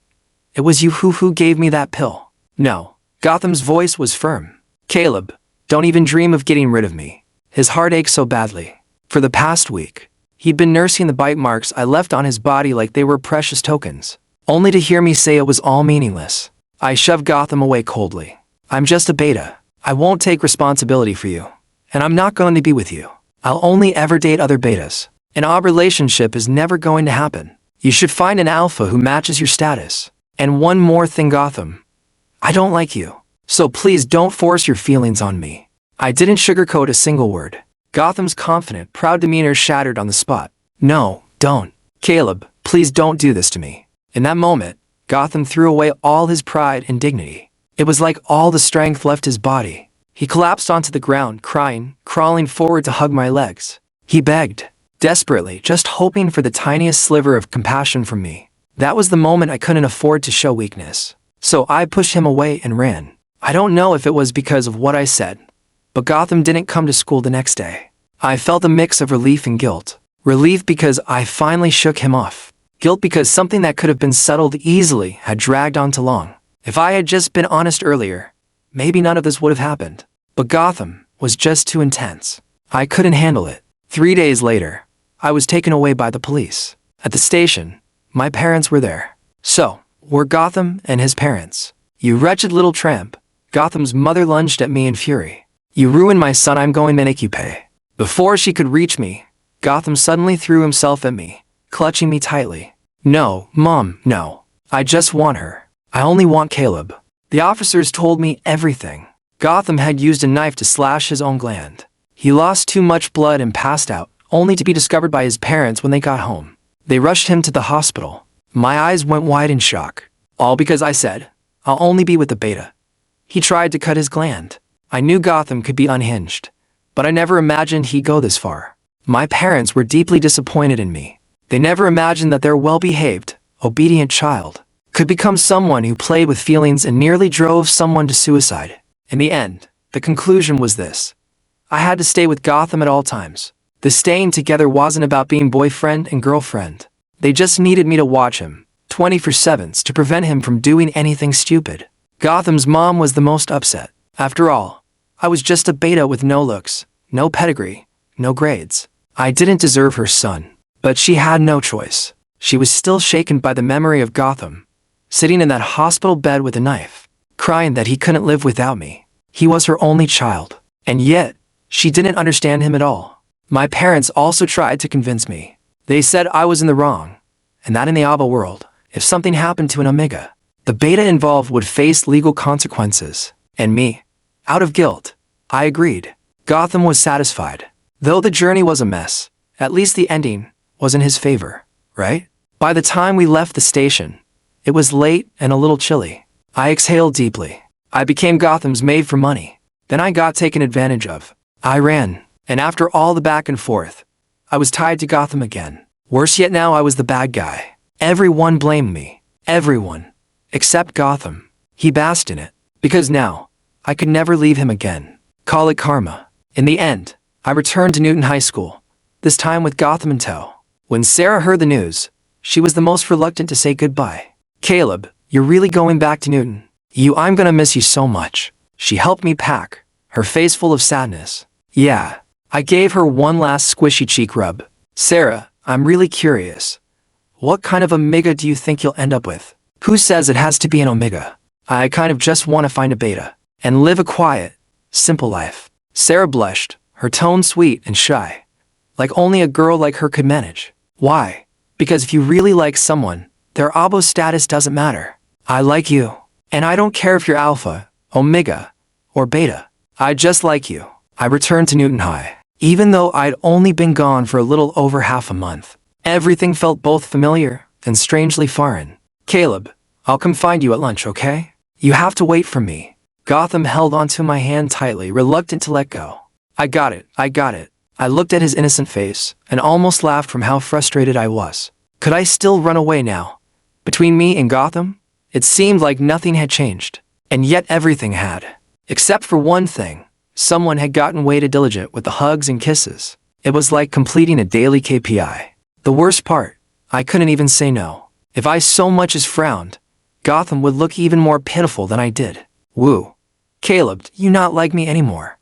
it was you who gave me that pill. No. Gotham's voice was firm. Caleb, don't even dream of getting rid of me. His heart ached so badly. For the past week, he'd been nursing the bite marks I left on his body like they were precious tokens, only to hear me say it was all meaningless. I shoved Gotham away coldly. I'm just a beta. I won't take responsibility for you. And I'm not going to be with you. I'll only ever date other betas. An odd relationship is never going to happen. You should find an alpha who matches your status. And one more thing, Gotham. I don't like you. So please don't force your feelings on me. I didn't sugarcoat a single word. Gotham's confident, proud demeanor shattered on the spot. No, don't. Caleb, please don't do this to me. In that moment, Gotham threw away all his pride and dignity. It was like all the strength left his body. He collapsed onto the ground, crying, crawling forward to hug my legs. He begged, desperately, just hoping for the tiniest sliver of compassion from me. That was the moment I couldn't afford to show weakness. So I pushed him away and ran. I don't know if it was because of what I said, but Gotham didn't come to school the next day. I felt a mix of relief and guilt. Relief because I finally shook him off. Guilt because something that could have been settled easily had dragged on too long. If I had just been honest earlier, maybe none of this would have happened. But Gotham was just too intense. I couldn't handle it. 3 days later, I was taken away by the police. At the station, my parents were there. So, were Gotham and his parents. You wretched little tramp. Gotham's mother lunged at me in fury. You ruined my son, I'm going to make you pay. Before she could reach me, Gotham suddenly threw himself at me, clutching me tightly. No, Mom, no. I just want her. I only want Caleb. The officers told me everything. Gotham had used a knife to slash his own gland. He lost too much blood and passed out, only to be discovered by his parents when they got home. They rushed him to the hospital. My eyes went wide in shock. All because I said, I'll only be with the beta. He tried to cut his gland. I knew Gotham could be unhinged, but I never imagined he'd go this far. My parents were deeply disappointed in me. They never imagined that their well-behaved, obedient child could become someone who played with feelings and nearly drove someone to suicide. In the end, the conclusion was this. I had to stay with Gotham at all times. The staying together wasn't about being boyfriend and girlfriend. They just needed me to watch him, 24/7 to prevent him from doing anything stupid. Gotham's mom was the most upset. After all, I was just a beta with no looks, no pedigree, no grades. I didn't deserve her son, but she had no choice. She was still shaken by the memory of Gotham, sitting in that hospital bed with a knife, crying that he couldn't live without me. He was her only child, and yet, she didn't understand him at all. My parents also tried to convince me. They said I was in the wrong, and that in the ABBA world, if something happened to an Omega, the beta involved would face legal consequences. And me, out of guilt, I agreed. Gotham was satisfied. Though the journey was a mess, at least the ending was in his favor, right? By the time we left the station, it was late and a little chilly. I exhaled deeply. I became Gotham's maid for money. Then I got taken advantage of. I ran, and after all the back and forth, I was tied to Gotham again. Worse yet, now I was the bad guy. Everyone blamed me. Everyone. Except Gotham. He basked in it. Because now, I could never leave him again. Call it karma. In the end, I returned to Newton High School, this time with Gotham in tow. When Sarah heard the news, she was the most reluctant to say goodbye. Caleb, you're really going back to Newton? I'm gonna miss you so much. She helped me pack, her face full of sadness. Yeah. I gave her one last squishy cheek rub. Sarah, I'm really curious. What kind of Omega do you think you'll end up with? Who says it has to be an Omega? I kind of just want to find a beta and live a quiet, simple life. Sarah blushed, her tone sweet and shy, like only a girl like her could manage. Why? Because if you really like someone, their abo status doesn't matter. I like you, and I don't care if you're alpha, omega, or beta. I just like you. I returned to Newton High. Even though I'd only been gone for a little over half a month, everything felt both familiar and strangely foreign. Caleb, I'll come find you at lunch, okay? You have to wait for me. Gotham held onto my hand tightly, reluctant to let go. I got it. I looked at his innocent face and almost laughed from how frustrated I was. Could I still run away now? Between me and Gotham, it seemed like nothing had changed. And yet everything had. Except for one thing. Someone had gotten way too diligent with the hugs and kisses. It was like completing a daily KPI. The worst part, I couldn't even say no. If I so much as frowned, Gotham would look even more pitiful than I did. Woo. Caleb, you not like me anymore.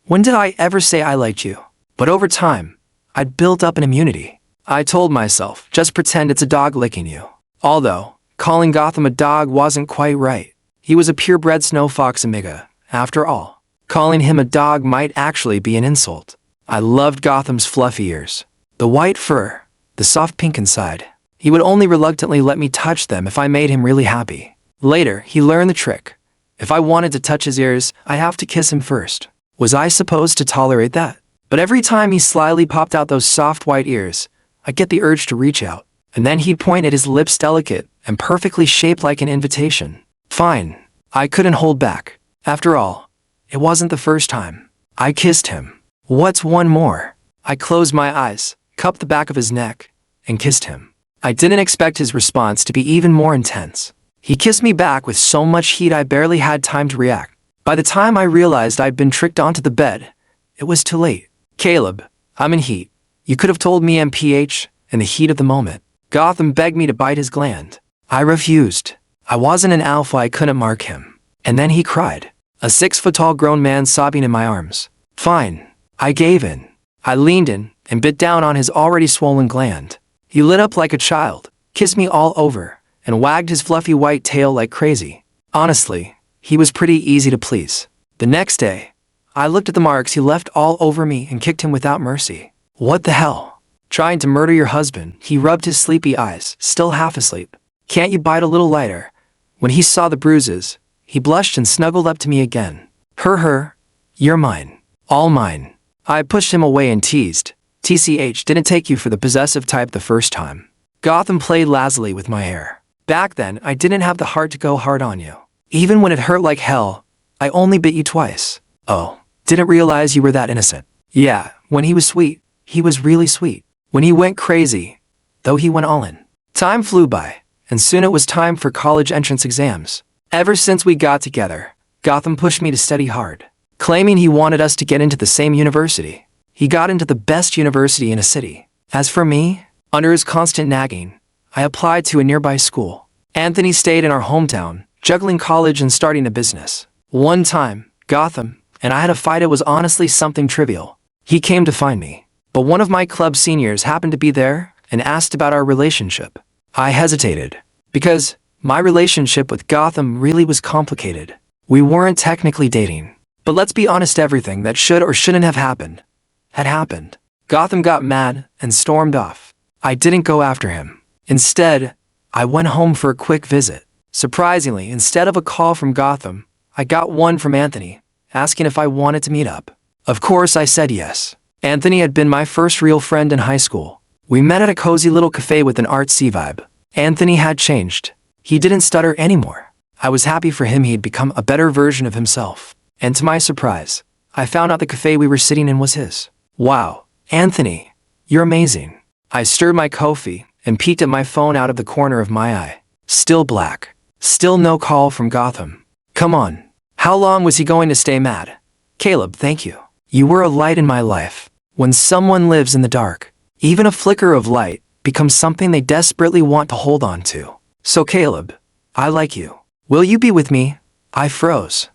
When did I ever say I liked you? But over time, I'd built up an immunity. I told myself, just pretend it's a dog licking you. Although, calling Gotham a dog wasn't quite right. He was a purebred snow fox Omega, after all. Calling him a dog might actually be an insult. I loved Gotham's fluffy ears, the white fur, the soft pink inside. He would only reluctantly let me touch them if I made him really happy. Later, he learned the trick. If I wanted to touch his ears, I'd have to kiss him first. Was I supposed to tolerate that? But every time he slyly popped out those soft white ears, I'd get the urge to reach out. And then he'd point at his lips, delicate and perfectly shaped like an invitation. Fine. I couldn't hold back. After all, it wasn't the first time. I kissed him. What's one more? I closed my eyes, cupped the back of his neck, and kissed him. I didn't expect his response to be even more intense. He kissed me back with so much heat I barely had time to react. By the time I realized I'd been tricked onto the bed, it was too late. Caleb, I'm in heat. You could have told me MPH in the heat of the moment. Gotham begged me to bite his gland. I refused. I wasn't an alpha, I couldn't mark him. And then he cried. A 6-foot-tall grown man sobbing in my arms. Fine. I gave in. I leaned in and bit down on his already swollen gland. He lit up like a child, kissed me all over, and wagged his fluffy white tail like crazy. Honestly, he was pretty easy to please. The next day, I looked at the marks he left all over me and kicked him without mercy. What the hell? Trying to murder your husband, he rubbed his sleepy eyes, still half asleep. Can't you bite a little lighter? When he saw the bruises, he blushed and snuggled up to me again. Her, you're mine. All mine. I pushed him away and teased. TCH, didn't take you for the possessive type the first time. Gotham played lazily with my hair. Back then, I didn't have the heart to go hard on you. Even when it hurt like hell, I only bit you twice. Oh, didn't realize you were that innocent. Yeah, when he was sweet, he was really sweet. When he went crazy, though, he went all in. Time flew by, and soon it was time for college entrance exams. Ever since we got together, Gotham pushed me to study hard, claiming he wanted us to get into the same university. He got into the best university in a city. As for me, under his constant nagging, I applied to a nearby school. Anthony stayed in our hometown, juggling college and starting a business. One time, Gotham and I had a fight. It was honestly something trivial. He came to find me, but one of my club seniors happened to be there and asked about our relationship. I hesitated, because my relationship with Gotham really was complicated. We weren't technically dating, but let's be honest, everything that should or shouldn't have happened had happened. Gotham got mad and stormed off. I didn't go after him. Instead, I went home for a quick visit. Surprisingly, instead of a call from Gotham, I got one from Anthony, asking if I wanted to meet up. Of course, I said yes. Anthony had been my first real friend in high school. We met at a cozy little cafe with an artsy vibe. Anthony had changed. He didn't stutter anymore. I was happy for him. He'd become a better version of himself. And to my surprise, I found out the cafe we were sitting in was his. Wow, Anthony, you're amazing. I stirred my coffee and peeked at my phone out of the corner of my eye. Still black. Still no call from Gotham. Come on. How long was he going to stay mad? Caleb, thank you. You were a light in my life. When someone lives in the dark, even a flicker of light becomes something they desperately want to hold on to. So Caleb, I like you. Will you be with me? I froze.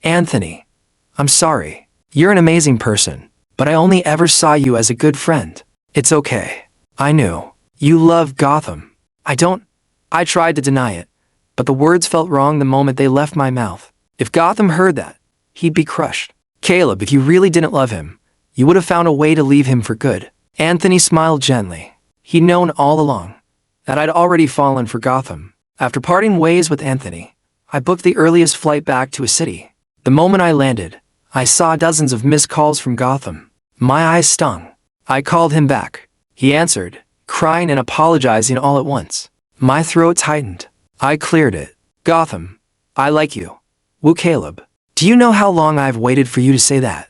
Anthony. I'm sorry. You're an amazing person, but I only ever saw you as a good friend. It's okay. I knew. You love Gotham. I tried to deny it, but the words felt wrong the moment they left my mouth. If Gotham heard that, he'd be crushed. Caleb, if you really didn't love him, you would have found a way to leave him for good. Anthony smiled gently. He'd known all along that I'd already fallen for Gotham. After parting ways with Anthony, I booked the earliest flight back to a city. The moment I landed, I saw dozens of missed calls from Gotham. My eyes stung. I called him back. He answered, crying and apologizing all at once. My throat tightened. I cleared it. Gotham, I like you. Woo, Caleb. Do you know how long I've waited for you to say that?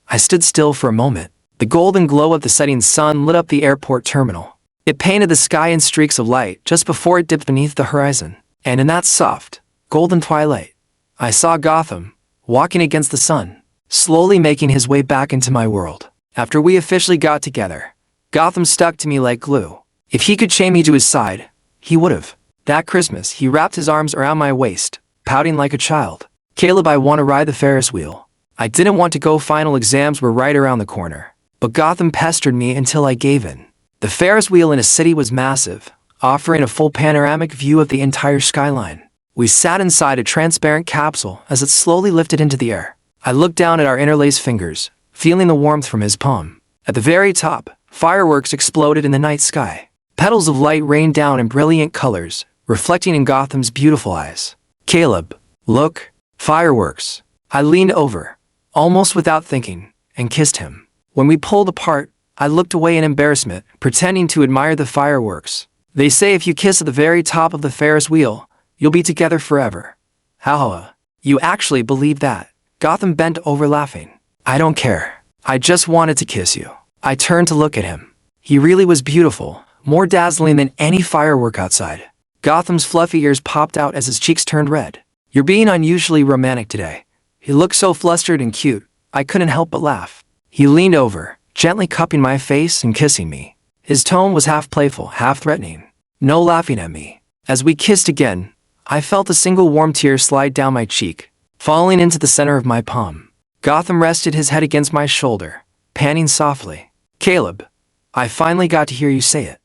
I stood still for a moment. The golden glow of the setting sun lit up the airport terminal. It painted the sky in streaks of light just before it dipped beneath the horizon. And in that soft, golden twilight, I saw Gotham, walking against the sun, slowly making his way back into my world. After we officially got together, Gotham stuck to me like glue. If he could chain me to his side, he would have. That Christmas, he wrapped his arms around my waist, pouting like a child. Caleb, I want to ride the Ferris wheel. I didn't want to go. Final exams were right around the corner, but Gotham pestered me until I gave in. The Ferris wheel in a city was massive, offering a full panoramic view of the entire skyline. We sat inside a transparent capsule as it slowly lifted into the air. I looked down at our interlaced fingers, feeling the warmth from his palm. At the very top, fireworks exploded in the night sky. Petals of light rained down in brilliant colors, reflecting in Gotham's beautiful eyes. Caleb, look, fireworks. I leaned over, almost without thinking, and kissed him. When we pulled apart, I looked away in embarrassment, pretending to admire the fireworks. They say if you kiss at the very top of the Ferris wheel, you'll be together forever. How? You actually believe that? Gotham bent over laughing. I don't care. I just wanted to kiss you. I turned to look at him. He really was beautiful, more dazzling than any firework outside. Gotham's fluffy ears popped out as his cheeks turned red. You're being unusually romantic today. He looked so flustered and cute, I couldn't help but laugh. He leaned over, gently cupping my face and kissing me. His tone was half playful, half threatening. No laughing at me. As we kissed again, I felt a single warm tear slide down my cheek, falling into the center of my palm. Gotham rested his head against my shoulder, panting softly. Caleb, I finally got to hear you say it.